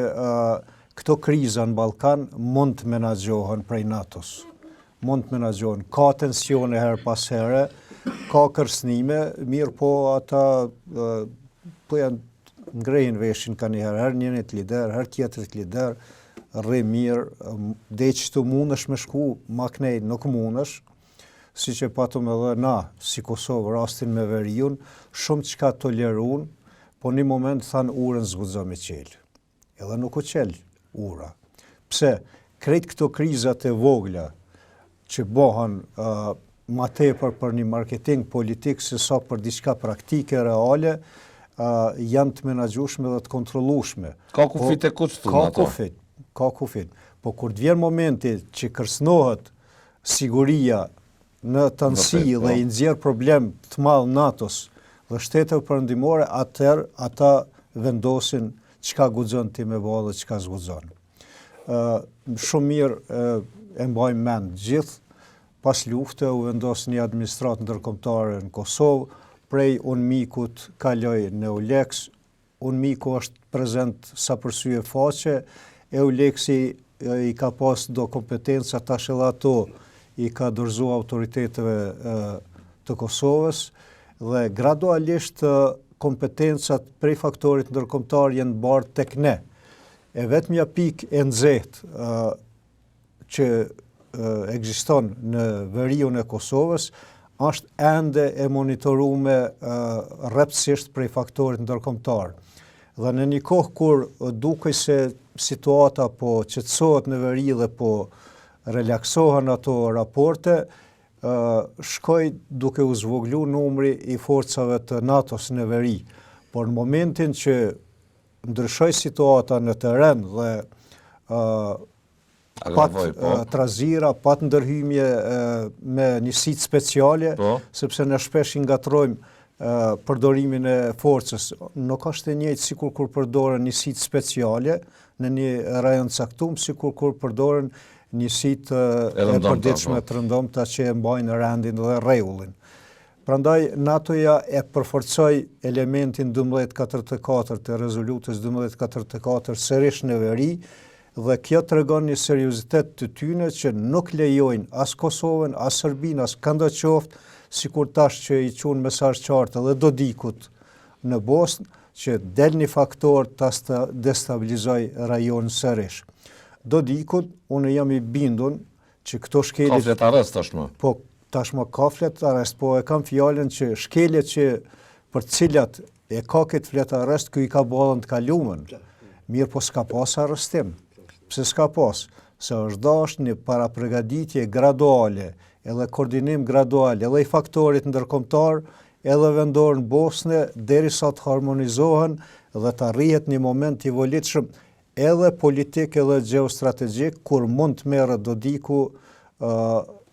këto kriza në Ballkan mund të menaxhohen prej NATO-s. Mund të menaxhohen. Ka tensione her pas here, ka kërcënime, mirë po ata po janë ngrejnë veshin ka njëherë, her njënit lider, her tjetërit lider, rre mirë, dhe që të mundesh me shku, ma knej nuk mundesh, si që patëm edhe na, si Kosovë, rastin me Veriun, shumë që ka tolerun, po një moment thanë urën zgudzo me qelë. Edhe nuk u qelë ura. Pse, krejt këto krizat e vogla, që bohan ma tepër për një marketing politik se sa për diçka praktike, reale, janë të menaxhueshme dhe të kontrollueshme. Ka kufit e kushtu në ato. Ka kufit. Po kur të vjen momenti që kërcënohet siguria në tansi dhe i nxjerr problem të madh NATO-s dhe shteteve perëndimore, atëherë ata vendosin çka guxon ti me bëu dhe çka zguxon. Shumë mirë e mbajmë mend gjithë. Pas lufte u vendos një administratë ndërkombëtare në Kosovë, prej UNMIK-ut kaloi në EULEX. UNMIK-u është prezent sa për sy e faqe, EULEX-i i ka pas do kompetenca, tash edhe ato i ka dorëzuar autoriteteve të Kosovës, dhe gradualisht kompetencat prej faktorit ndërkombëtar janë bardhë tek ne. E vetmja pikë e nxehtë që ekziston në veriun e Kosovës është ende e monitoruar rreptësisht prej faktorit ndërkombëtar. Dhe në një kohë kur dukej se situata po qetësohet në veri dhe po relaksohen ato raporte, shkoj duke u zvoglu numri i forcave të NATO-s në veri. Por në momentin që ndryshoj situata në teren dhe pat trazira, pat ndërhymje me njësit speciale, sepse në shpesh i ngatrojmë përdorimin e forcës. Nuk është e njëjtë sikur kur përdoren njësit speciale në një rajon caktuar, sikur kur përdoren njësit e përditshme të rëndomta që e mbajnë rendin dhe rregullin. Prandaj NATO-ja e përforcoi elementin 1244 të rezolutës 1244 sërish në veri, dhe kjo tregon një seriozitet të tyre që nuk lejojnë as Kosovën, as Serbinë, as këndo qoftë, sikur tash që i qunë mesazh qartë edhe Dodikut në Bosnë, që del një faktor të destabilizoj rajonin sërish. Dodikut, unë jam i bindun që këto shkelje... Ka flet arrest tashmë. Po, tashmë ka flet arrest, po e kam fjallën që shkeljet që për cilat e ka këtë flet arrest, kjo i ka ballën të kalumen. Mirë, po s'ka pas arrestim. Pse s'ka pas? Se është dashur një parapregaditje graduale, edhe koordinim gradual, edhe i faktorit ndërkombëtar, edhe vendor në Bosnë, derisa të harmonizohen dhe të arrihet një moment i volitshëm edhe politik edhe geostrategjik, kur mund të merret Dodiku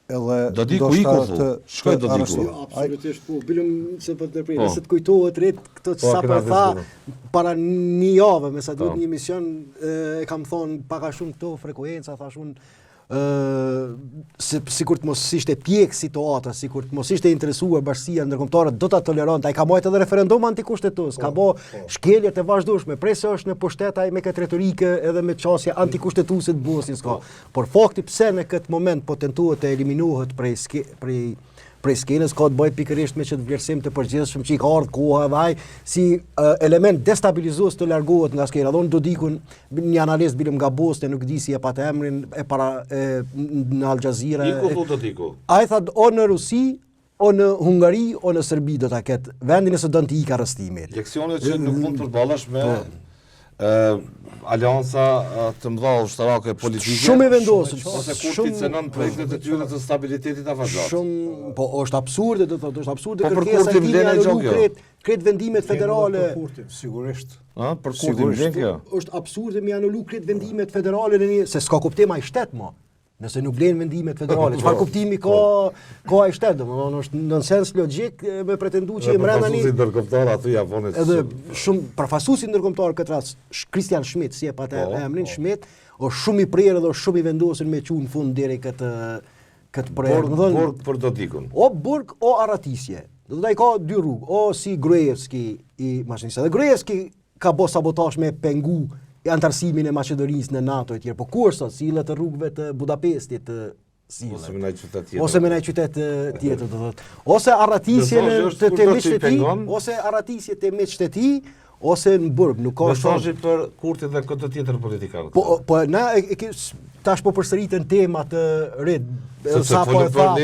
Dodiku iku thu, shkoj Dodiku. Absolutisht po, bilëm se për të përprej, nëse të kujtohet rrit këto që sa për tha, para një javë, me sa duhet një emision, e kam thonë paka shumë këto frekuenca, thash unë, sikur të mos ishte pjek situata, sikur të mos ishte interesuar bashkësia ndërkombëtare do ta tolerante. Ai ka marrë edhe referendum antikushtetues, ka bë shkelje të vazhdueshme, presë është në pushtet ai me këtë retorikë edhe me çësia antikushtetuese të Bosnjës ka. Por fakti pse në këtë moment po tentohet të eliminohet prej skenës ka të bëjë pikërisht me çet vlerësim të përgjithshëm që i ka ardhur koha dhe ai si element destabilizues të largohet nga skena. Don Dodikun një analist bilëm nga Bosnia, nuk di si e patë emrin në Al Jazeera. Iku thu Dodiku. Ai tha o në Rusi, o në Hungari, o në Serbi do ta ketë vendin nëse don të ikë arrestimit. Leksionet që nuk mund të përballash me alianca të mëdha ushtarake politike. Shumë i vendosur. Ose kur ti cenon projektet e tyre të stabilitetit afazhat. Shumë, po është absurde, do të thotë, është absurde po, kërkesa e tij kretë vendimet federale. Për kurtin, sigurisht. Për kurtin vjen kjo. Është absurde me anulu kretë vendimet federale në një se s'ka kuptim ai shtet më. Nëse nuk blen vendimet federale, çfarë kuptimi ka ai shtet, domethënë është në sens logjik me pretendu që brenda një ndërkombëtar aty japonët. Edhe shumë përfaqësuesi ndërkombëtar këtë rast, Christian Schmidt, si e patë emrin Schmidt, është shumë i prerë dhe është shumë i vendosur me çu në fund deri këtë projekt. Burg për Dodikun. O burg o arratisje. Do të ka dy rrugë, o si Gruevski i Maqedonisë. Dhe Gruevski ka bë sabotazh me pengu antarësimin e Maqedonisë në NATO e tjerë, po kur sot sillet rrugëve të Budapestit të sillet. Ose me një qytet tjetër, do thotë. Ose arratisjen të miqtë të tij, ose arratisje të miqtë të tij, ose në burg, nuk ka mesazhi për Kurtin dhe këtë tjetër politikanët. Po na tash po përsëriten tema të re. Sa po e tha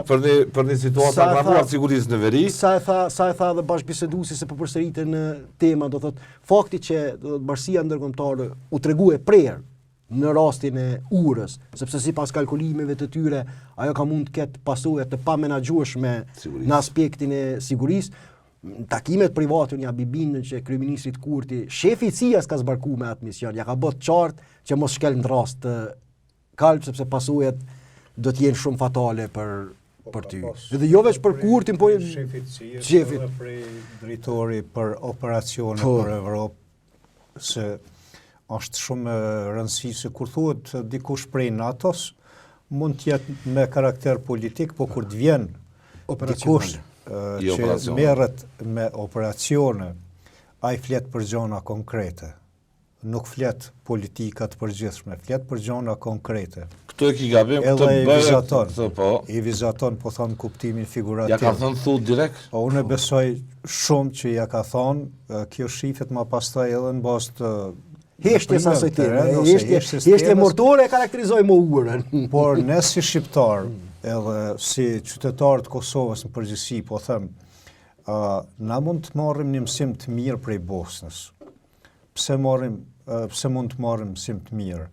për një situatë agravuar sigurisë në veri. Sa e tha dhe bashkëbiseduesi se po përsëriten tema, do thotë fakti që bashkësia ndërkombëtare u tregua e prerë në rastin e urës, sepse sipas kalkulimeve të tyre ajo ka mund të ketë pasojë të pamenaxhueshme në aspektin e sigurisë. Takimet private ja bibindën që kryeministrit Kurti, shefi i CIA-s ka zbarkuar me atë mision, ja ka bërë qartë që mos shkel në rast të kalb sepse pasojat do të jenë shumë fatale për ty. Dhe jo vetëm për Kurtin, po shefi i CIA-s për drejtori për operacione për Evropë, se është shumë rëndësishme kur thuhet dikush prej NATO-s, mund të jetë me karakter politik, po kur të vjen dikush që merret me operacione, ai flet për gjëra konkrete. Nuk flet politika të përgjithshme, flet për gjëra konkrete. Këtu e ki gabim, këtë bëhet, po. I vizaton, po thon kuptimin figurativ. Ja ka thënë thu direkt? Po unë besoj shumë që ja ka thonë, kjo shifet më pastaj edhe në bazë të heshtjes asaj teme. Heshtje mortore e karakterizoi më urën. Por ne si shqiptar, edhe si qytetarë të Kosovës në përgjithësi, po them, na mund të marrim një mësim të mirë prej Bosnës. Pse mund të marrim mësim të mirë?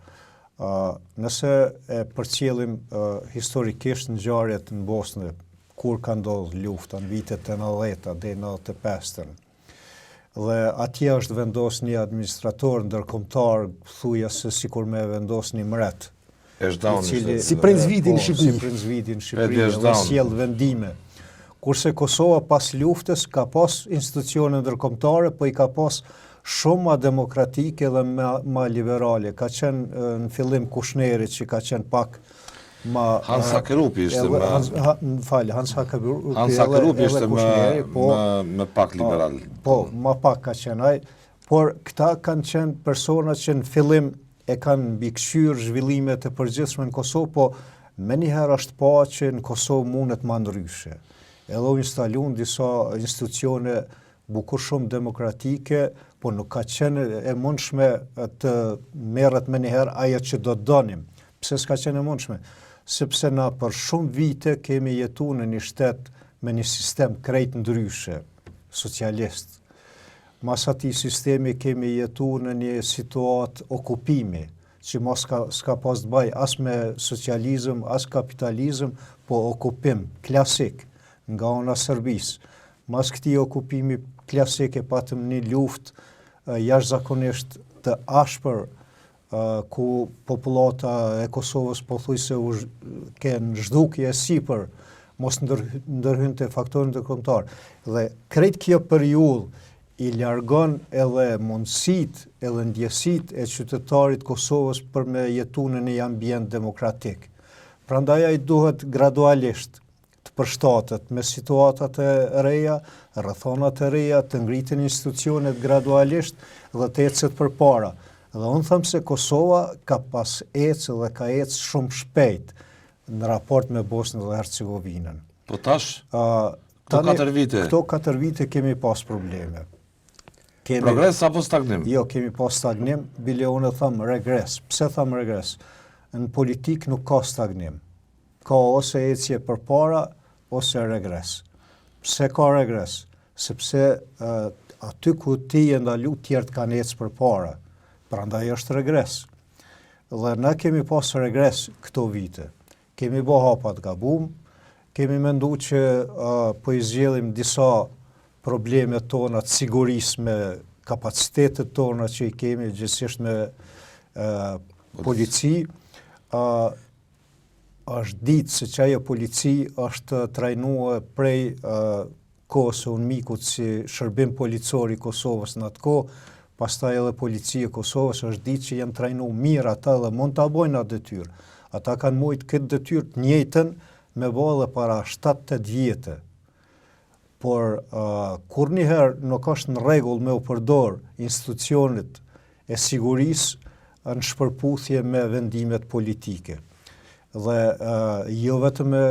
Nëse e përcjellim historikisht ngjarjet në Bosnë, kur ka ndodhur lufta në vitet e 90-ta deri në 95-ën. dhe atje është vendos një administrator ndërkombëtar, thuja se sikur me vendos një mret. Si prins viti në Shqipëri. Si prins viti në Shqipëri, dhe sjell vendime. Kurse Kosova pas luftës ka pas institucione ndërkombëtare, po i ka pas shumë ma demokratike dhe ma liberale. Ka qenë në fillim Kushneri që ka qenë pak Hans Hakerupi ishte Hans Hakerupi ishte me pak liberal. Po, ma pak ka qenë ai, por këta kanë qenë persona që në fillim e kanë mbikëqyrë zhvillimet e përgjithshme në Kosovë, po me njëherë është pa që në Kosovë mundet ma ndryshe. Edhe u instalun disa institucione bukur shumë demokratike, po nuk ka qenë e mundshme të merret me njëherë ajo që do të donim. Pse s'ka qenë e mundshme? Sepse na për shumë vite kemi jetu në një shtet me një sistem krejt ndryshe, socialist. Mas ati sistemi kemi jetu në një situatë okupimi, që mos s'ka pas të baj as me socializëm, as kapitalizëm, po okupim klasik nga ona Serbisë. Mas këti okupimi klasik e patëm një luftë jashtëzakonisht të ashpër, ku populata e Kosovës pothuajse u kanë zhdukje sipër, mos ndërhynte faktorin ndërkombëtar. Dhe krejt kjo periudhë i largon edhe mundësitë edhe ndjesitë e qytetarit Kosovës për me jetu në një ambient demokratik. Prandaj ai duhet gradualisht të përshtatet me situatat e reja, rrethonat e reja, të ngritin institucionet gradualisht dhe të ecet përpara. Dhe unë thëmë se Kosova ka pas ecë dhe ka ecë shumë shpejt në raport me Bosnjën dhe Hercegovinën. Po tash, këto 4 vite? Këto 4 vite kemi pas probleme. Progres apo stagnim? Jo, kemi pas stagnim, bile unë thëmë regres. Pse thëmë regres? Në politik nuk ka stagnim. Ka ose ecje përpara, ose regres. Pse ka regres? Sepse aty ku ti e ndalu tjertë kanë ecë përpara. Prandaj është regres. Dhe ne kemi pas regres këto vite. Kemi bo hapat gabum, kemi mendu që po i zgjellim disa problemet tona të sigurisë me kapacitetet tona që i kemi gjithsesi me polici. Është ditë se që ajo polici është trajnuar prej kohës së UNMIK-ut si shërbim policor i Kosovës në atë kohë. Pastaj edhe policia e Kosovës është ditë që janë trajnu mirë ata dhe mund të abojnë atë detyrë. Ata kanë mujtë këtë detyrë të njëjtën me bëjë dhe para 7-8 vjetë. Por kur njëherë nuk është në rregull me u përdor institucionet e sigurisë në shpërputhje me vendimet politike. Dhe jo vetëm me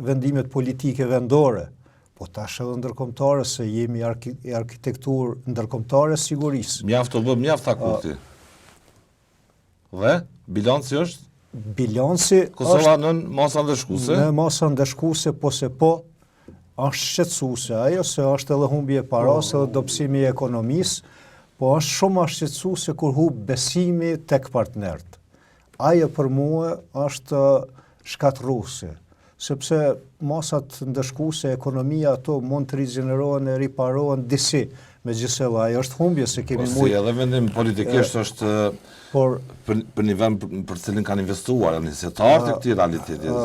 vendimet politike vendore, po tash edhe ndërkombëtare, se jemi arkitekturë ndërkombëtare sigurisë. Mjaft të bëmë mjaft akulti. Dhe bilanci është? Bilanci Kosova në masa ndëshkuese? Në masa ndëshkuese, po se po, është shqetësuese ajo, se është edhe humbje paras, edhe dobësimi i ekonomisë, po është shumë shqetësuese kur humb besimi tek partnerët. Ajo për mua është shkatërruese. Sepse masat ndëshkuese, ekonomia ato mund të rigjenerohen e riparohen disi, megjithëse ajo është humbje se kemi mujtë. Si edhe vendim politikisht është për një vend për cilin kanë investuar, janë hisetar të këtij realiteti.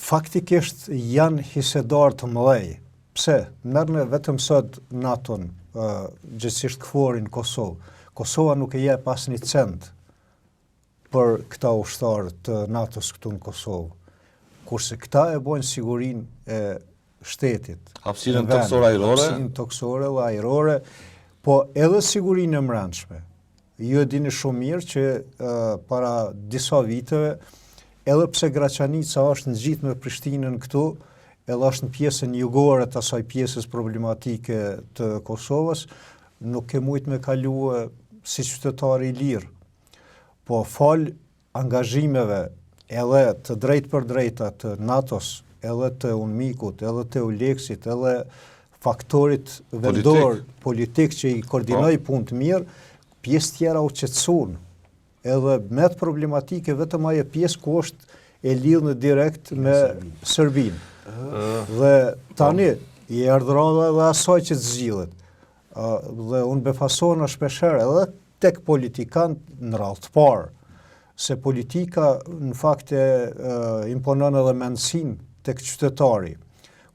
Faktikisht janë hisetar të mëdhej. Pse? Merrni vetëm sot NATO-n, gjithsesi KFOR-in Kosovë. Kosova nuk e jep asnjë cent për këta ushtarë të NATO-s këtu në Kosovë. Kurse këta e bojnë sigurinë e shtetit. Hapësirën toksore ajrore? Hapësirën toksore dhe ajrore, po edhe sigurinë e brendshme. Ju e dini shumë mirë që para disa viteve, edhe pse Graçanica është ngjit me Prishtinën këtu, edhe është në pjesën jugore të asaj pjesës problematike të Kosovës, nuk e mujt me kaluë si qytetari i lirë. Po fal angazhimeve edhe të drejt për drejta të NATO-s, edhe të UNMIK-ut, edhe të ULEX-it, edhe faktorit vendor politik që i koordinoj punë të mirë, pjesë tjera u qetësuan. Edhe me të problematike vetëm ajo pjesë ku është e lidhur direkt me Serbinë. Dhe tani i erdhë rradha edhe asaj që të zgjidhet. Dhe unë befasona shpesher edhe tek politikan në radhë të parë, se politika në fakt imponon edhe mendësin tek qytetari.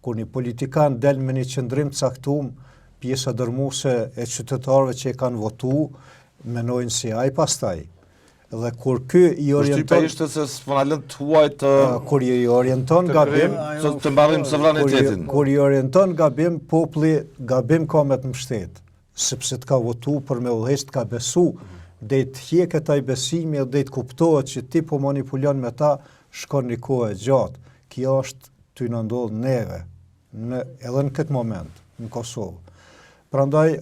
Kur një politikan del me një qëndrim caktum, pjesa dërmuese e qytetarëve që e kanë votu, menojnë si ai pastaj. Dhe kur ky i orienton ishte se s'po na lën tuaj të kur i orienton gabim, të mbarrim sovranitetin. Kur i orienton gabim, populli gabim ka me të mbështet, sepse të ka votu për me udhëheq, të ka besu, dhe të hjeket ai besimi dhe të kuptohet që ti po manipulon me ta, shkon një kohë e gjatë. Kjo është ty në ndodh neve, edhe në këtë moment, në Kosovë. Prandaj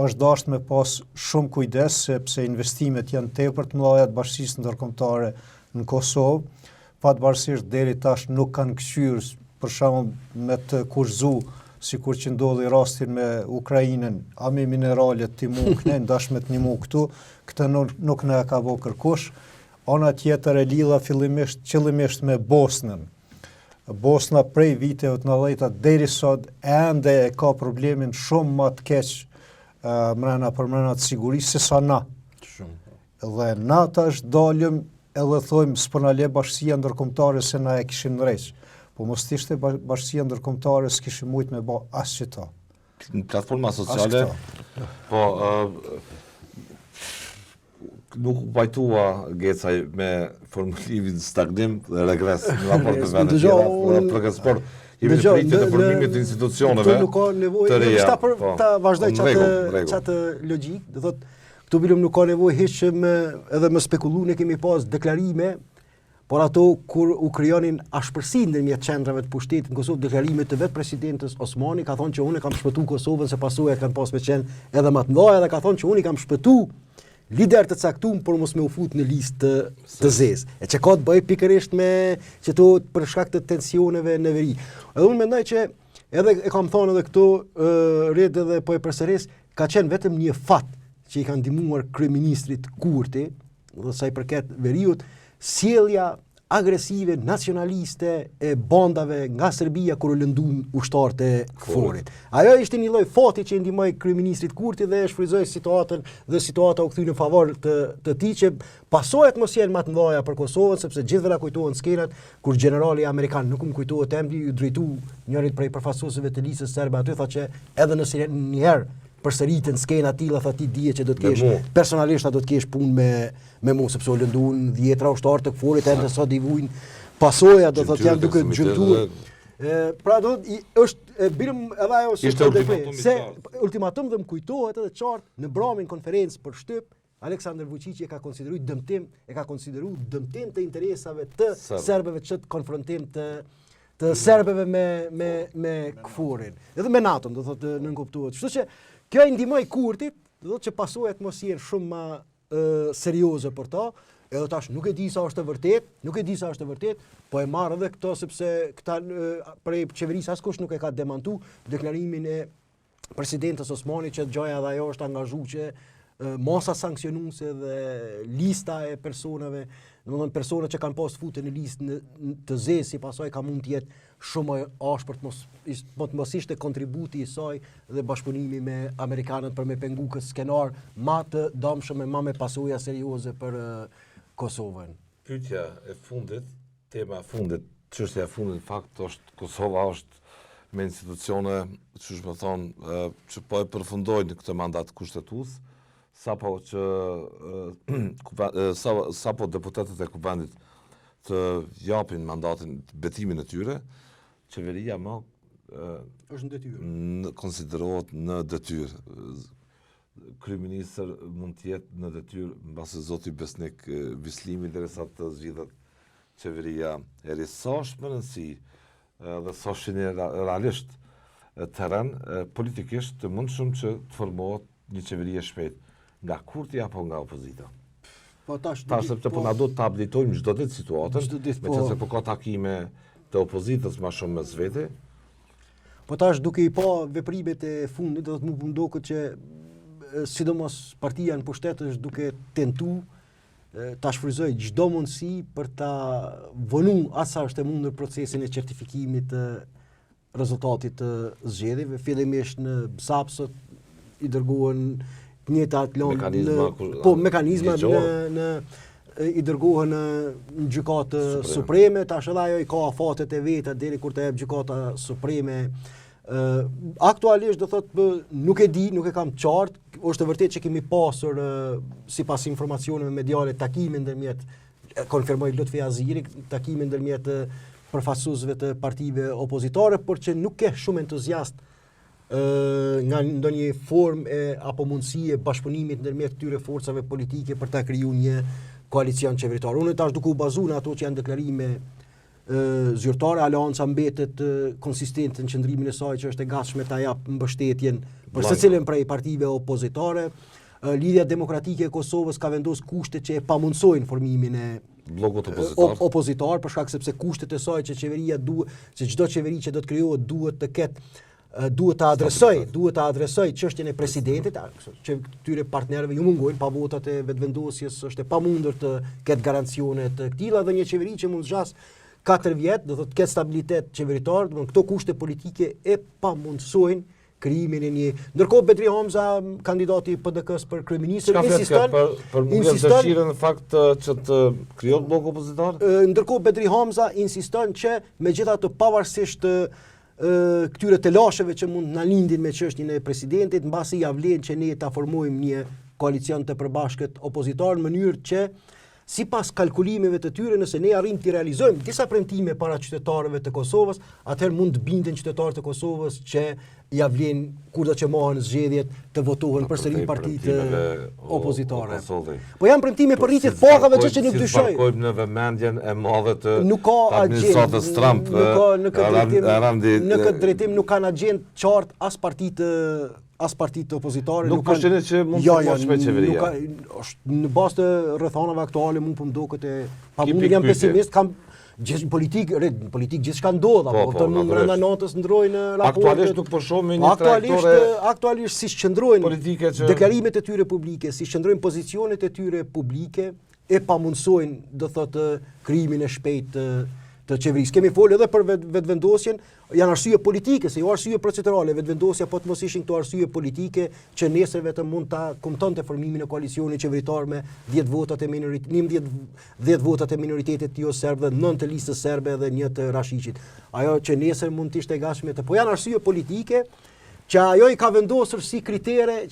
është dashur me pas shumë kujdes sepse investimet janë tepër të mëdha të Bashkisë Ndërkombëtare në Kosovë, pavarësisht deri tash nuk kanë kthyer për shembull me të kurzu, sikur që ndodhi rastin me Ukrainën, a me mineralet ti mu këne, ndash me të një mu këtu, këtë nuk ne ka bo kërkush. Ana tjetër e lidha qëllimisht me Bosnën. Bosna prej viteve të 90 deri sot ende e ka problemin shumë më të keq mrena të sigurisë se sa na. Dhe na tash dalim edhe thojmë s'po na le Bashkia Ndërkombëtare se na e kishim ndreq. Po mos ishte Bashkia Ndërkombëtare s'kishim mujt me bë asgjë ta. Në platforma sociale, po nuk bajtua Gecaj me formulimin stagnim dhe regres në raport të vendet tjera, progres, por jemi në pritje të formimit të institucioneve të reja. Ta vazhdoj qatë logjik, dhe thot, këtu bilëm nuk ka nevojë hiç edhe me spekullu, ne kemi pas deklarime, por ato kur u krijonin ashpërsi ndërmjet qendrave të pushtetit në Kosovë, deklarime të vet presidentës Osmani ka thonë që unë kam shpëtu Kosovën se pasojat kanë pas me qenë edhe më të mëdha, dhe ka thonë që unë kam shpëtu lider të caktuar por mos me u fut në listë të zezë. E që ka të bëj pikërisht me që to për shkak të tensioneve në veri. Edhe unë mendoj që edhe e kam thonë edhe këto rreth edhe po e përsëris, ka qenë vetëm një fat që i kanë ndihmuar kryeministrit Kurti, dhe sa i përket veriut, sjellja agresive, nacionaliste e bandave nga Serbia kur u lëndun ushtarët e KFOR-it. Ajo ishte një lloj fati që i ndihmoi kryeministrit Kurti dhe e shfryzoi situatën dhe situata u kthye në favor të tij që pasojat mos jenë më të mëdha për Kosovën, sepse gjithëve na kujtohen skenat kur generali amerikan, nuk më kujtohet emri, u drejtu njërit prej përfaqësuesve të listës serbe aty, tha që edhe nëse një herë përsëritën skena tilla, tha ti dije që do të kesh personalisht do të kesh punë me mua sepse u lënduan 10 ushtarë të KFOR-it edhe sot i vujnë pasojat, do thotë janë duke gjymtuar. Pra do është bërëm edhe ajo se ultimatum dhe më kujtohet edhe qartë në Bramin konferencë për shtyp, Aleksandar Vučić e ka konsideruar dëmtim të interesave të serbëve që të konfrontim të serbëve me KFOR-in, edhe me NATO, do thotë nënkuptohet. Kështu që kjo i ndihmoi Kurtit, do thotë që pasojat mos jenë shumë më serioze për ta, edhe tash nuk e di sa është e vërtet, po e marr edhe këto sepse këta prej qeverisë askush nuk e ka demantu deklarimin e presidentës Osmani që gjaja dhe ajo është angazhuar që masa sankcionuese dhe lista e personave, domethënë persona që kanë pas futen në listë të zezë, si pasojë ka mund të jetë shumë ashpër të mos ishte kontributi i saj dhe bashkëpunimi me amerikanët për me pengu këtë skenar ma të dëmshëm e ma me pasoja serioze për Kosovën. Pyetja e fundit, tema e fundit, çështja e fundit në fakt është Kosova është me institucione, që më thonë, që po e përfundojnë këtë mandat kushtetues, sapo deputetët e Kuvendit të japin mandatin, betimin e tyre, qeveria më është në detyrë. Konsiderohet në detyrë. Kryeministër mund të jetë në detyrë mbasi zoti Besnik Vislimi derisa të zgjidhet qeveria e ri. Sa është më rëndësi dhe sa është realisht terren politikisht të mundshëm që të formohet një qeveri e shpejt nga Kurti apo nga opozita. Po tash sepse po na do të updatojmë çdo ditë situatën, meqense po ka takime të opozitës më shumë mes vete. Po tash duke i pa veprimet e fundit, do të më ndoket që sidomos partia në pushtet është duke tentu ta shfryzoj çdo mundësi për ta vonu asa është e mundur procesin e certifikimit të rezultatit të zgjedhjeve, fillimisht në Sapsot, i dërgohen të njëjtat mekanizma i dërgohen në gjykatë supreme, tash edhe ajo i ka afatet e veta deri kur të jep gjykata supreme. Aktualisht do thot nuk e di, nuk e kam qartë, është e vërtetë që kemi pasur sipas informacioneve mediale takime ndërmjet konfirmoi Lutfi Aziri, takime ndërmjet përfaqësuesve të partive opozitare, por që nuk ke shumë entuziast nga ndonjë formë apo mundësie bashkëpunimit ndërmjet këtyre forcave politike për ta krijuar një koalicion qeveritar. Unë tash duke u bazuar në ato që janë deklarime zyrtare, Aleanca mbetet konsistente në qëndrimin e saj që është e gatshme ta jap mbështetjen për secilën prej partive opozitare. Lidhja Demokratike e Kosovës ka vendosur kushte që e pamundsojnë formimin e bllokut opozitar për shkak sepse kushtet e saj që qeveria duhet, se çdo qeveri që do të krijohet duhet të ketë duhet të adresoj çështjen e presidentit, që këtyre partnerëve ju mungojnë pa votat e vetëvendosjes, është e pamundur të ketë garancione të këtilla dhe një qeveri që mund zgjas 4 vjet, do thotë ketë stabilitet qeveritar, do këto kushte politike e pamundsojnë krijimin e një. Ndërkohë Bedri Hamza, kandidati i PDK-s për kryeminist, insiston për dëshirën në fakt që të krijohet blok opozitar. Ndërkohë Bedri Hamza insiston që megjithatë pavarësisht këtyre të lasheve që mund na lindin me çështjen e presidentit, mbasi ja vlen që ne ta formojmë një koalicion të përbashkët opozitar në mënyrë që sipas kalkulimeve të tyre, nëse ne arrim të realizojmë disa premtime para qytetarëve të Kosovës, atëherë mund të binden qytetarët e Kosovës që ja vlen kurdo që mohen zgjedhjet të votohen përsëri partitë opozitare. Po janë premtime për rritje të pagave që nuk dyshoj. Parkojmë në vëmendjen e madhe të administratës Trump. Në këtë drejtim nuk kanë agjend qartë as partitë opozitare. Nuk përshëndet që mund të marrë me qeveria. Në bazë të rrethanave aktuale mund të duket pamundur, jam pesimist, kam politik gjithçka ndodh, apo të mund brenda natës ndrojnë raporte. Aktualisht nuk po shohim një trajektore. Aktualisht si qëndrojnë politike që deklarimet e tyre publike, si qëndrojnë pozicionet e tyre publike e pamundsojnë, do thotë, krijimin e shpejtë të qeverisë. Kemi folur edhe për vetvendosjen, janë arsye politike, se jo arsye procedurale, vetëvendosja po të mos ishin këto arsye politike që nesër vetëm mund ta kumtonte formimin e koalicionit qeveritar me 10 votat e minoritetit, 10 votat e minoritetit jo serb dhe 9 të listës serbe dhe 1 të Rashicit. Ajo që nesër mund të ishte e gatshme të, po janë arsye politike që ajo i ka vendosur si kritere,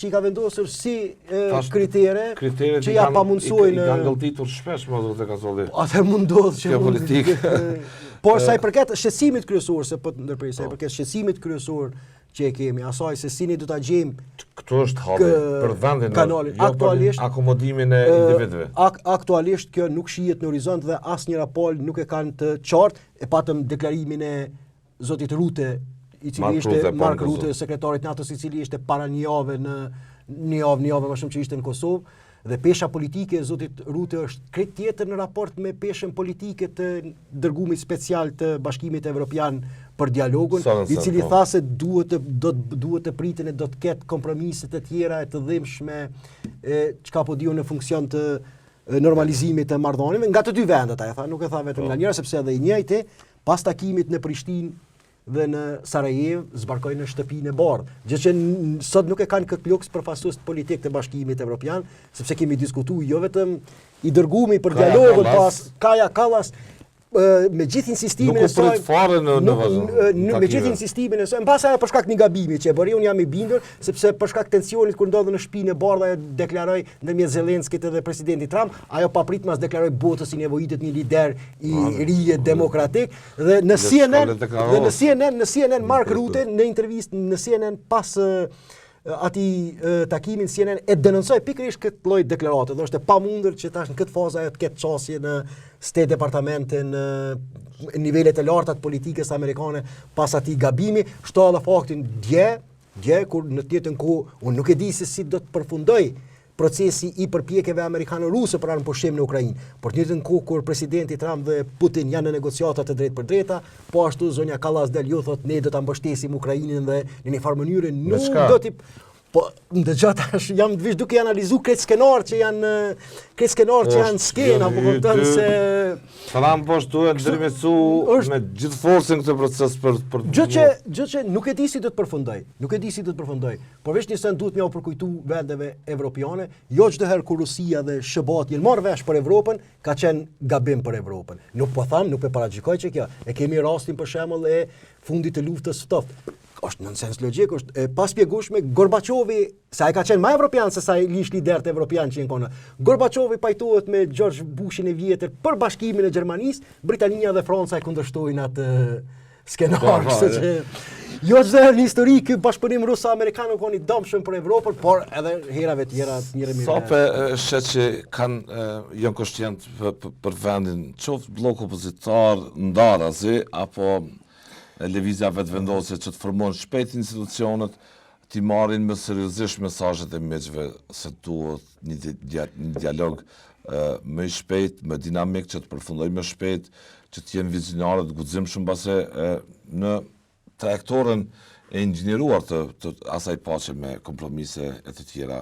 që ja pamundsojnë. I kanë ngëlltitur shpesh më të Kazolli. Atë mund ndodh që politikë. Por sa i përket shqetësimit kryesor, se po ndërprej sa i përket shqetësimit kryesor që e kemi, asaj se si ne do ta gjejmë këtu është halli për vendin, jo për akomodimin e individëve. Aktualisht kjo nuk shihet në horizont dhe asnjëra palë nuk e kanë të qartë, e patëm deklarimin e zotit Rute, i cili ishte Mark Rute, sekretarit NATO-s, i cili ishte para një javë më shumë që ishte në Kosovë, dhe pesha politike e zotit Rute është krejt tjetër në raport me peshën politike të dërgumit special të Bashkimit Evropian për dialogun, i cili tha se duhet të priten e do të ketë kompromise të tjera e të dhimbshme çka po diu në funksion të normalizimit të marrëdhënieve nga të dy vendet, ai tha, nuk e tha vetëm nga njëra, sepse edhe i njëjti pas takimit në Prishtinë dhe në Sarajevo zbarkojnë në shtëpinë e bardhë. Gjë që sot nuk e kanë këtë luks përfaqësues politik të Bashkimit Evropian, sepse kemi diskutuar jo vetëm i dërgumi për dialogun pas Kaja Kallas, me gjithë insistimin e saj. Me gjithë insistimin e saj, mbas ajo për shkak një gabimi që e bëri, unë jam i bindur, sepse për shkak tensionit kur ndodhi në shtëpinë e bardhë ajo deklaroi ndërmjet Zelenskit edhe presidentit Trump, ajo papritmas deklaroi botës si nevojitet një lider i ri demokratik dhe në CNN Mark Rutte në intervistë në CNN pas atij takimin CNN e denoncoi pikërisht këtë lloj deklarate, dhe është e pamundur që tash në këtë fazë ajo të ketë çësje në State Departament në nivelet e larta të politikës amerikane pas atij gabimi, shto edhe faktin dje kur në të njëjtën kohë unë nuk e di se si do të përfundoj procesi i përpjekjeve amerikano-ruse për armë pushim në Ukrainë. Por në të njëjtën kohë kur presidenti Trump dhe Putin janë në negociata të drejtë për drejta, po ashtu zonja Kallas del ju thotë ne do ta mbështesim Ukrainën dhe në një farë mënyrë nuk do t'i Po, ndëgja tash jam vish duke analizu këtë skenar që janë skena, po kupton se Salam posh duhet ndërmjetësu me gjithë forcën këtë proces për gjë që nuk e di si do të përfundoj. Përveç një send duhet m'ja përkujtu vendeve evropiane, jo çdo herë kur Rusia dhe SBA marrë vesh për Evropën, ka qenë gabim për Evropën. Nuk po paragjikoj që kjo. E kemi rastin për shembull e fundit të luftës ftoftë. Është nonsens logjik, është e paspjegueshme. Gorbaçovi, sa ai ka qenë më evropian se sa ai lish liderët evropian që janë konë. Gorbaçovi pajtohet me George Bushin e vjetër për bashkimin e Gjermanisë, Britania dhe Franca e kundërshtojnë atë skenar, kështu që jo çdo herë në histori ky bashkëpunim ruso-amerikan u koni dëmshëm për Evropën, por edhe herave tjera mirë. Sape shet që janë konshient për vendin, qoftë blok opozitar ndarazi apo lëvizja vetë vendose që të formojnë shpejt institucionet, t'i marrin më seriozisht mesazhet e miqve se duhet një dialog më i shpejt, më dinamik që të përfundoj më shpejt, që të jenë vizionare të guximshëm mbase në trajektorën e inxhinieruar të asaj paqe me kompromise e të tjera.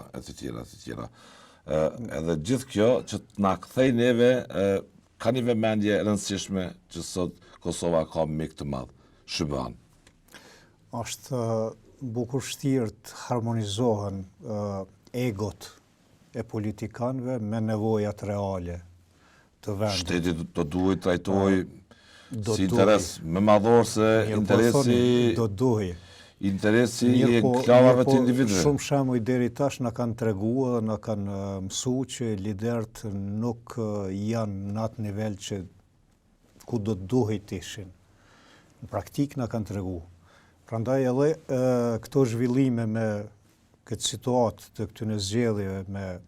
Edhe gjithë kjo që na kthej neve ka një vëmendje e rëndësishme që sot Kosova ka mik të madh. Shqipëran. Është bukur vështirë të harmonizohen egot e politikanëve me nevojat reale të vendit. Shteti do duhet trajtoj si interes më madhor se interesi i enklavave të individëve. Shumë shembuj deri tash na kanë treguar dhe na kanë mësuar që liderët nuk janë në atë nivel që ku do të duhet të ishin. Në praktik na kanë tregu. Prandaj edhe këto zhvillime me këtë situatë të këtyre zgjedhjeve me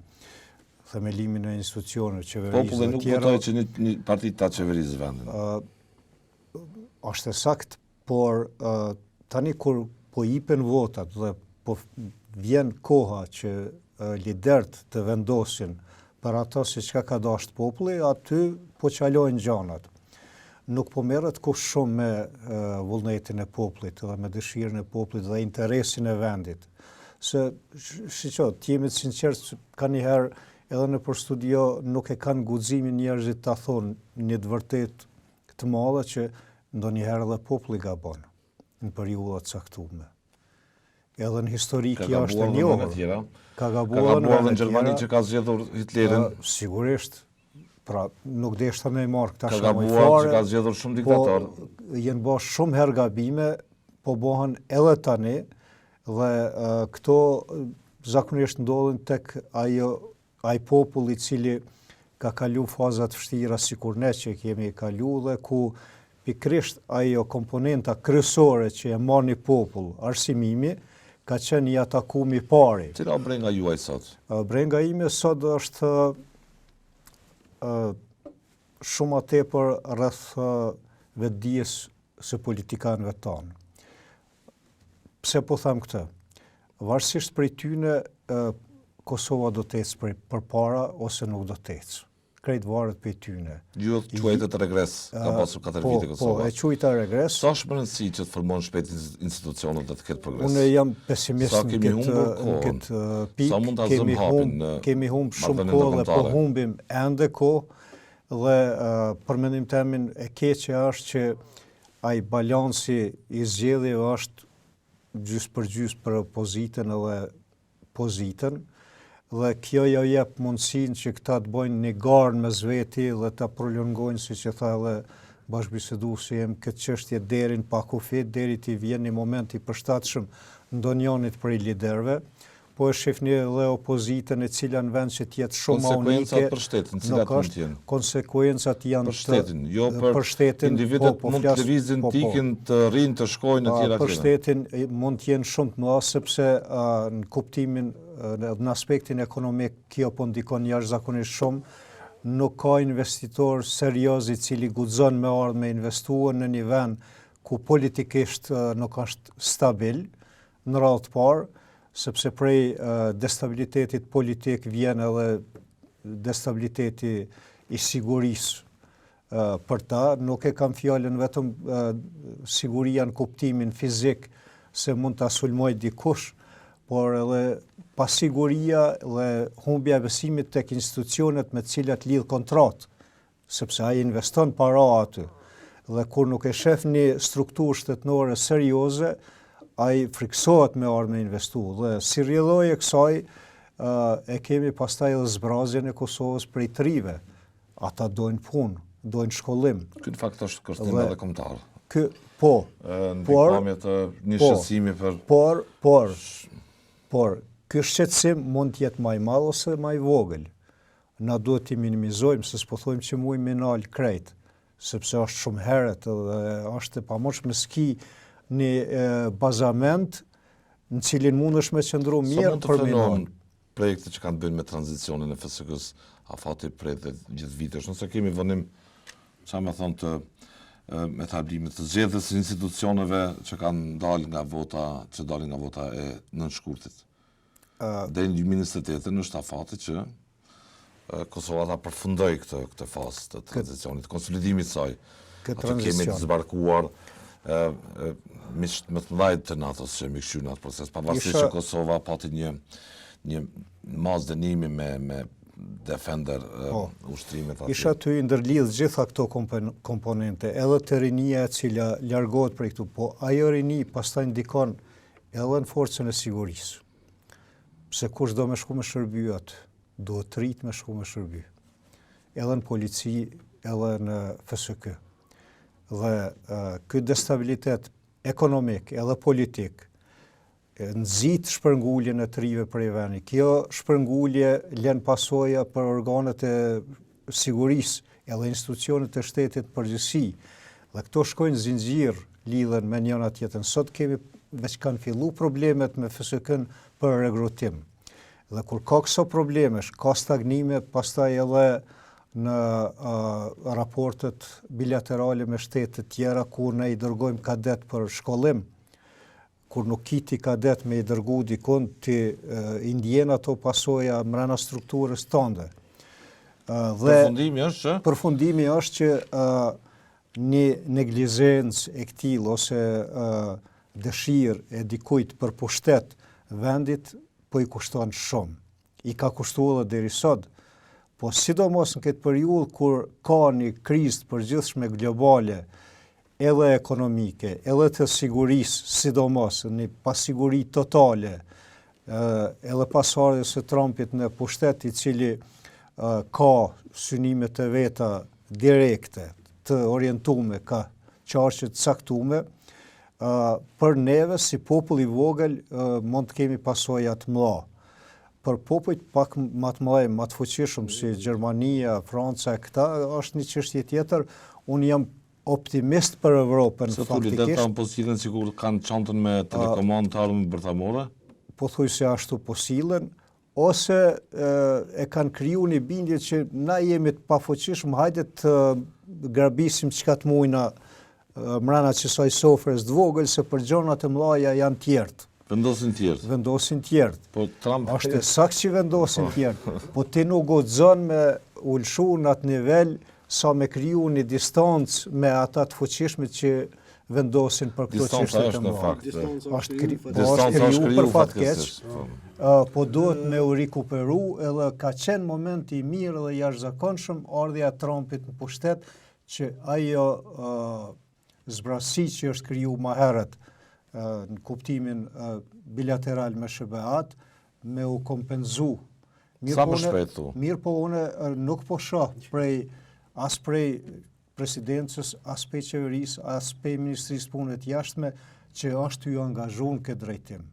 themelimin e institucioneve qeverisë. Populli nuk votoi që një parti ta qeverisë vendin. Është sakt, por tani kur po jipen votat dhe po vjen koha që liderët të vendosin për ato se çka ka dashur populli, aty po çalojnë gjanat. Nuk po merret kush shumë me vullnetin e popullit dhe me dëshirën e popullit dhe interesin e vendit. Se, shiqo, t'jemi të sinqert, ka njëherë edhe në për studio nuk e kanë guximin njerëzit ta thonë një të vërtet të madhe që ndonjëherë edhe populli gabon në periudha të caktuara. Edhe në histori kjo është e njohur. Ka gabuar në Gjermani që ka zgjedhur Hitlerin. Sigurisht. Pra, nuk deshta me marrë këta shumë i fare, që ka zgjedhur shumë diktator. Po, jenë bërë shumë herë gabime, po bëhen edhe tani, dhe këto zakonisht ndodhin tek ai popull i cili ka kalu fazat vështira sikur ne që kemi kalu dhe ku pikrisht ajo komponenta kryesore që e marr një popull, arsimimi, ka qenë i atakumi i pari. Cila brenga juaj sot? Brenga ime sot është shumë tepër rreth vetdijes së politikanëve tonë. Pse po them këtë? Varësisht prej tyne, Kosova do të ecë përpara ose nuk do të ecë. Krejt varet prej tyne. Ju quajtet regres, ka pasur 4 vite Kosova. Po, e quajta regres. Sa është më rëndësi që të formon shpejt institucionet dhe të ketë progres? Unë jam pesimist në këtë pikë. Kemi humbur shumë kohë dhe po humbim ende kohë. Dhe për mendim temin e keqe është që ai balansi i zgjedhjeve është gjys për opozitën edhe pozitën, dhe kjo jo jep mundësinë që këta të bëjnë një garë mes veti dhe ta prolongojnë, siç e tha edhe bashkëbiseduesi im, këtë çështje deri në pakufit, deri të vjen një moment i përshtatshëm ndonjërit prej liderëve. Po e shifni edhe opozitën e cila në vend që tjetë shumë unike, për shtetin, cilat mund t'jenë? Konsekwencat janë për shtetin, jo për individet mund të lëvizin, t'ikin, të rinë, të shkojnë në tjera. Për shtetin mund t'jenë shumë të mëdha, sepse në kuptimin, në aspektin ekonomik, kjo po ndikon jashtëzakonisht shumë, nuk ka investitor serioz i cili guxon me ardhmë me investuar në një vend ku politikisht nuk është stabil, në radhë të parë, sepse prej destabilitetit politik vjen edhe destabiliteti i sigurisë për ta. Nuk e kam fjalën vetëm siguria në kuptimin fizik se mund ta sulmoj dikush, por edhe pasiguria dhe humbja e besimit tek institucionet me të cilat lidh kontratë, sepse ai investon para aty. Dhe kur nuk e shef një strukturë shtetënore serioze, ai friksohet me ardhmë investu. Dhe si rrjedhoi e kësaj, e kemi pastaj edhe zbrazjen e Kosovës prej të rive. Ata dojnë punë, dojnë shkollim. Ky në fakt është kërcënim edhe kombëtar. Në pikpamje të një shqetësimi për... Por, ky shqetësim mund të jetë më i madh ose më i vogël. Na duhet t'i minimizojmë, se s'po thojmë që muj me nal krejt, sepse është shumë herët dhe është e pamundshme s'ki një bazament në cilin mundesh me qëndru mirë për me nal. Projekte që kanë bënë me tranzicionin e FSK-s afati prej dhe gjithë vitesh, nëse kemi vënim, qa me thonë të etablimit të zgjedhjes së institucioneve që kanë dalë nga vota e nënshkurtit. Deri në 2028 është afati që Kosova ta përfundoi këtë fazë të tranzicionit, konsolidimit saj. Atë kemi të zbarkuar miqt më të mëdhenj të NATO-s që mi këshyn atë proces, pavarësisht që Kosova pati një mas dënimi me defender ushtrimet aty. Isha të ndërlidh gjitha këto komponente, edhe të rinia e cila largohet prej këtu, po ajo rini pastaj ndikon edhe në forcën e sigurisë. Pse kush do me shku me shërby atë, do të rrit me shku me shërby. Edhe në polici, edhe në FSK. Dhe këtë destabilitet ekonomik edhe politik, nëzit shpërnguljen e të rive prej veni. Kjo shpërngulje lën pasoja për organet e sigurisë edhe institucionet e shtetit përgjithësi. Dhe këto shkojnë zinxhir, lidhen me njëna tjetrën. Sot kemi veç kanë fillu problemet me FSK-n për regrutim. Dhe kur ka këso problemesh, ka stagnime, pastaj edhe në raportet bilaterale me shtetet tjera, kur ne i dërgojmë kadet për shkollim, kur nuk kiti kadet me i dërgu dikun të indjen ato pasoja mrena strukturës tënde. Përfundimi është që një neglizencë e këtil ose dëshirë e dikujt për pushtet vendit po i kushton shumë. I ka kushtu edhe deri sot, po sidomos në këtë periudhë kur ka një krizë përgjithshme globale, edhe ekonomike, edhe të sigurisë, sidomos një pasiguri totale, edhe pasardhjes së Trumpit në pushtet i cili ka synimet e veta direkte, të orientume, ka qarqe të caktume, për neve si popull i vogël mund të kemi pasoja të mëdha. Për popujt pak më të mëdhenj, më të fuqishëm si Gjermania, Franca, këta është një çështje tjetër. Unë jam optimist për Evropën faktikisht. Se thulli po sillen sikur kanë çantën me telekomandë të armë bërthamore? Po thuj se ashtu po sillen, ose e kanë kriju një bindje që na jemi të pafuqishëm, hajde të grabisim çka të mujna mrena qësaj sofrës të vogël, se për gjonat e mëdha janë tjertë. Vendosin tjertë. Po Trump është saktë që vendosin tjertë. Po ti nuk guxon me ulshu në atë nivel sa me kriju një distancë me ata të fuqishmit që vendosin për këto çështje të mëdha. Është kriju për fat keq. Po duhet me u rikuperu, edhe ka qenë moment i mirë dhe jashtëzakonshëm ardhja e Trumpit në pushtet, që ajo zbrasi që është kriju më herët në kuptimin bilateral me SBA-t, me u kompenzu. Sa për shpetu? Mirë po unë nuk po shoh as prej presidencës, as prej qeverisë, as prej Ministrisë Punëve të Jashtme, që është ju angazhu në këtë drejtim.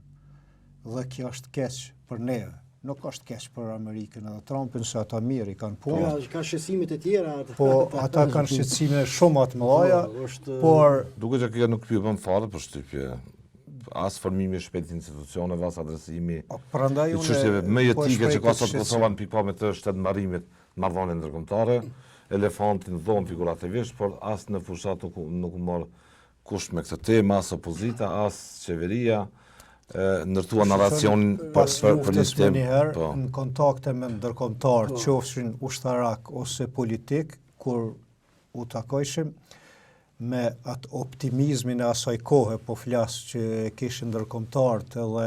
Dhe kjo është keq për neve. Nuk është keq për Amerikën edhe Trumpin, se ata mirë i kanë punë. Ka shqetësimet e tjera. Po ata kanë shqetësime shumë të mëdha, por duket që kjo nuk bën fare për shtypje. As formimi i shpejt institucioneve, as adresimi i çështjeve më jetike që ka sot Kosova në pikpamje të shtetmarrimit, marrëdhënie ndërkombëtare, elefantin në dhomë figurativisht, por as në fushat nuk mor kusht me këtë temë, as opozita, as qeveria. Ndërtua narracionin pas luftës me njëherë në kontakte me ndërkombëtar, qofshin ushtarak ose politik, kur u takojshim, me atë optimizmin e asaj kohe, po flas që kishin ndërkombëtarët edhe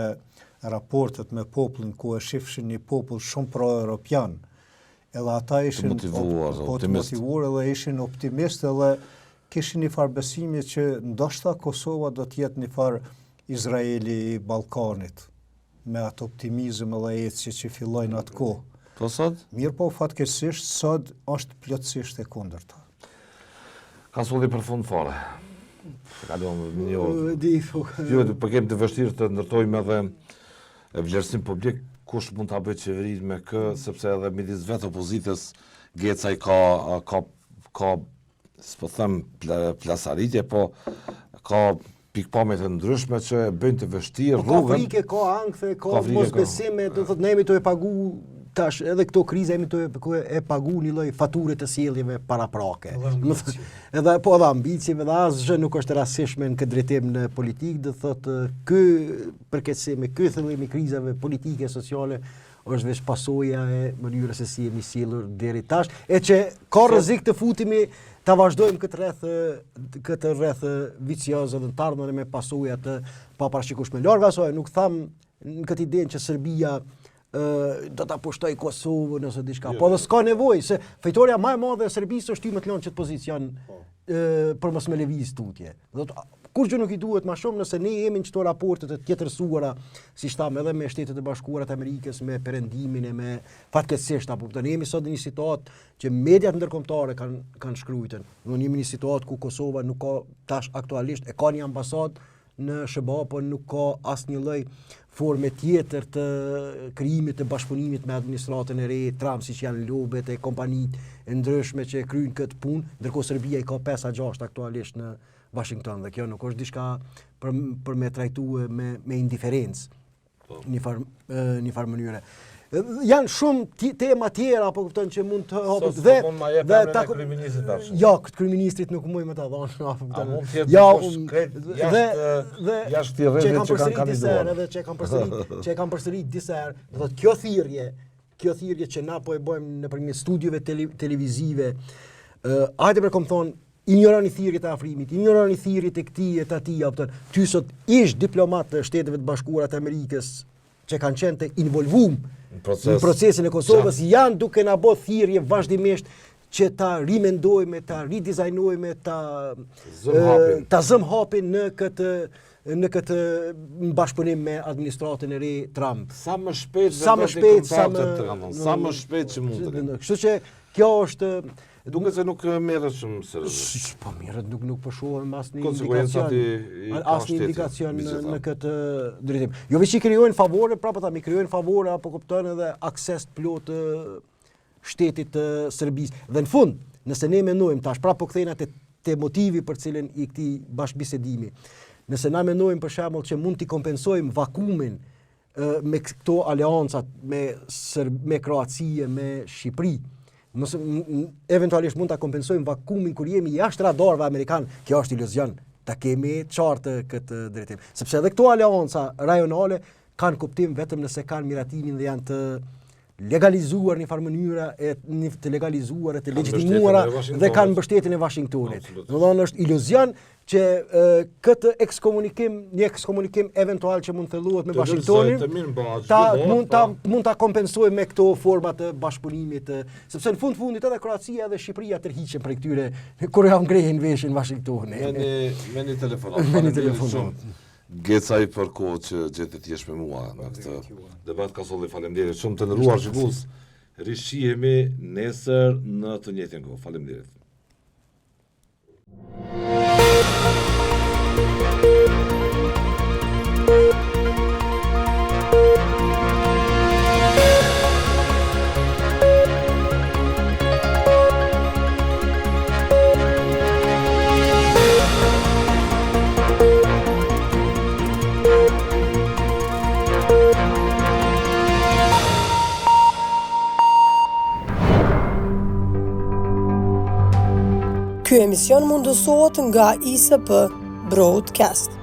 raportet me popullin ku e shifshin një popull shumë pro-europian, edhe ata ishin të motivuar edhe ishin optimist edhe kishin një farë besimi që ndoshta Kosova do të jetë një farë Izraeli i Ballkanit, me atë optimizëm edhe ecje që fillojnë atë kohë. Po sot? Mirë po fatkeqësisht sot është plotësisht e kundërta. Ka solli për fund fare. Kalon një orë. Jo, po kemi të vështirë të ndërtojmë edhe vlerësim publik kush mund ta bëjë qeverinë me kë, sepse edhe midis vetë opozitës Gecaj ka s'po them plasaritje, po ka pikpamje të ndryshme që e bëjnë të vështirë rrugën. Ka frike, ka ankthë, ka mosbesime, do thotë ne jemi të e pagu tash edhe këto kriza jemi të e pagu një lloj fature të sjelljeve paraprake. Edhe po edhe ambicieve dhe asgjë nuk është rastishme në këtë drejtim në politikë, do thotë ky përkeqësim, ky thëllim i krizave politike, sociale është veç pasoja e mënyrës se si jemi sjellur deri tash, e që ka rrezik të futemi ta vazhdojmë këtë rreth vicioz dhe të ardhmen me pasoja të paparashikueshme. Larg asaj, nuk tham në këtë idenë që Serbia do ta pushtoj Kosovën ose diçka. Po dhe s'ka nevojë, se fitoria më e madhe e Serbisë është ty më të lënë çet pozicion për mos me lëviz tutje. Do të kur gjë nuk i duhet më shumë nëse ne jemi në çto raporte të tjetërsuara, siç thamë edhe me Shtetet e Bashkuara të Amerikës, me perëndimin e me fatkeqësisht apo ne jemi sot në një situatë që mediat ndërkombëtare kanë shkruajtur. Ne jemi në një situatë ku Kosova nuk ka tash aktualisht e ka një ambasadë në SBA, po nuk ka asnjë lloj forme tjetër të krijimit të bashkëpunimit me administratën e re Trump, siç janë lobet e kompanitë e ndryshme që kryjnë këtë punë, ndërkohë Serbia i ka 5-6 aktualisht në Washington dhe kjo nuk është diçka për me trajtue me indiferencë një farë mënyre. Janë shumë tema tjera apo kupton që mund të hapet dhe ta kryeministit tash. Jo, këtë kryeministrit nuk mund më ta dhanë apo kupton. Mund të jetë jashtë rrethit që kanë kandiduar. Edhe që kanë përsërit disa herë, do thotë kjo thirrje që na po e bëjmë nëpërmjet studiove televizive, hajde për kom thonë ignoroni thirrjet e afrimit, ignoroni thirrjet e këtij e të atij, apo ty sot ish diplomat të Shteteve të Bashkuara të Amerikës që kanë qenë të involvuar në procesin e Kosovës, janë duke na bë thirrje vazhdimisht që ta rimendojmë, ta ridizajnojmë, ta zëmhapin në këtë bashkëpunim me administratën e re Trump. Sa më shpejt që mund. Kështu që kjo është duket se nuk merret shumë seriozisht. Po merret, nuk po shohim asnjë indikacion në këtë drejtim. Jo veç i krijojnë favore, prapë ta mi krijojnë favore apo kupton edhe akses të plotë shtetit të Serbisë. Dhe në fund, nëse ne mendojmë tash prapë po kthejna te motivi për cilën i këtij bashkëbisedimi. Nëse na mendojmë për shembull që mund t'i kompensojmë vakumin me këto aleancat me Kroaci, me Shqipëri, eventualisht mund ta kompensojmë vakumin kur jemi jashtë radarëve amerikan, kjo është iluzion. Ta kemi qartë këtë drejtim. Sepse edhe këto aleanca rajonale kanë kuptim vetëm nëse kanë miratimin dhe janë të legalizuar në farë mënyra, të legalizuar, të legjitimuara dhe kanë mbështetjen e Washingtonit. Domethënë është iluzion që këtë një ekskomunikim eventual që mund thellohet me Washingtonin, mund ta kompensojmë me këto forma të bashkëpunimit, sepse në fundit edhe Kroacia dhe Shqipëria tërhiqen prej këtyre kur ja ngrehen veshin Washingtonit. Me një telefonat. Gecaj për kohë që gjetet jesh me mua në këtë debat. Ka solli, faleminderit shumë të nderuar shikues. Rishihemi nesër në të njëjtën kohë. Faleminderit. Ky emision mundësohet nga ISP Broadcast.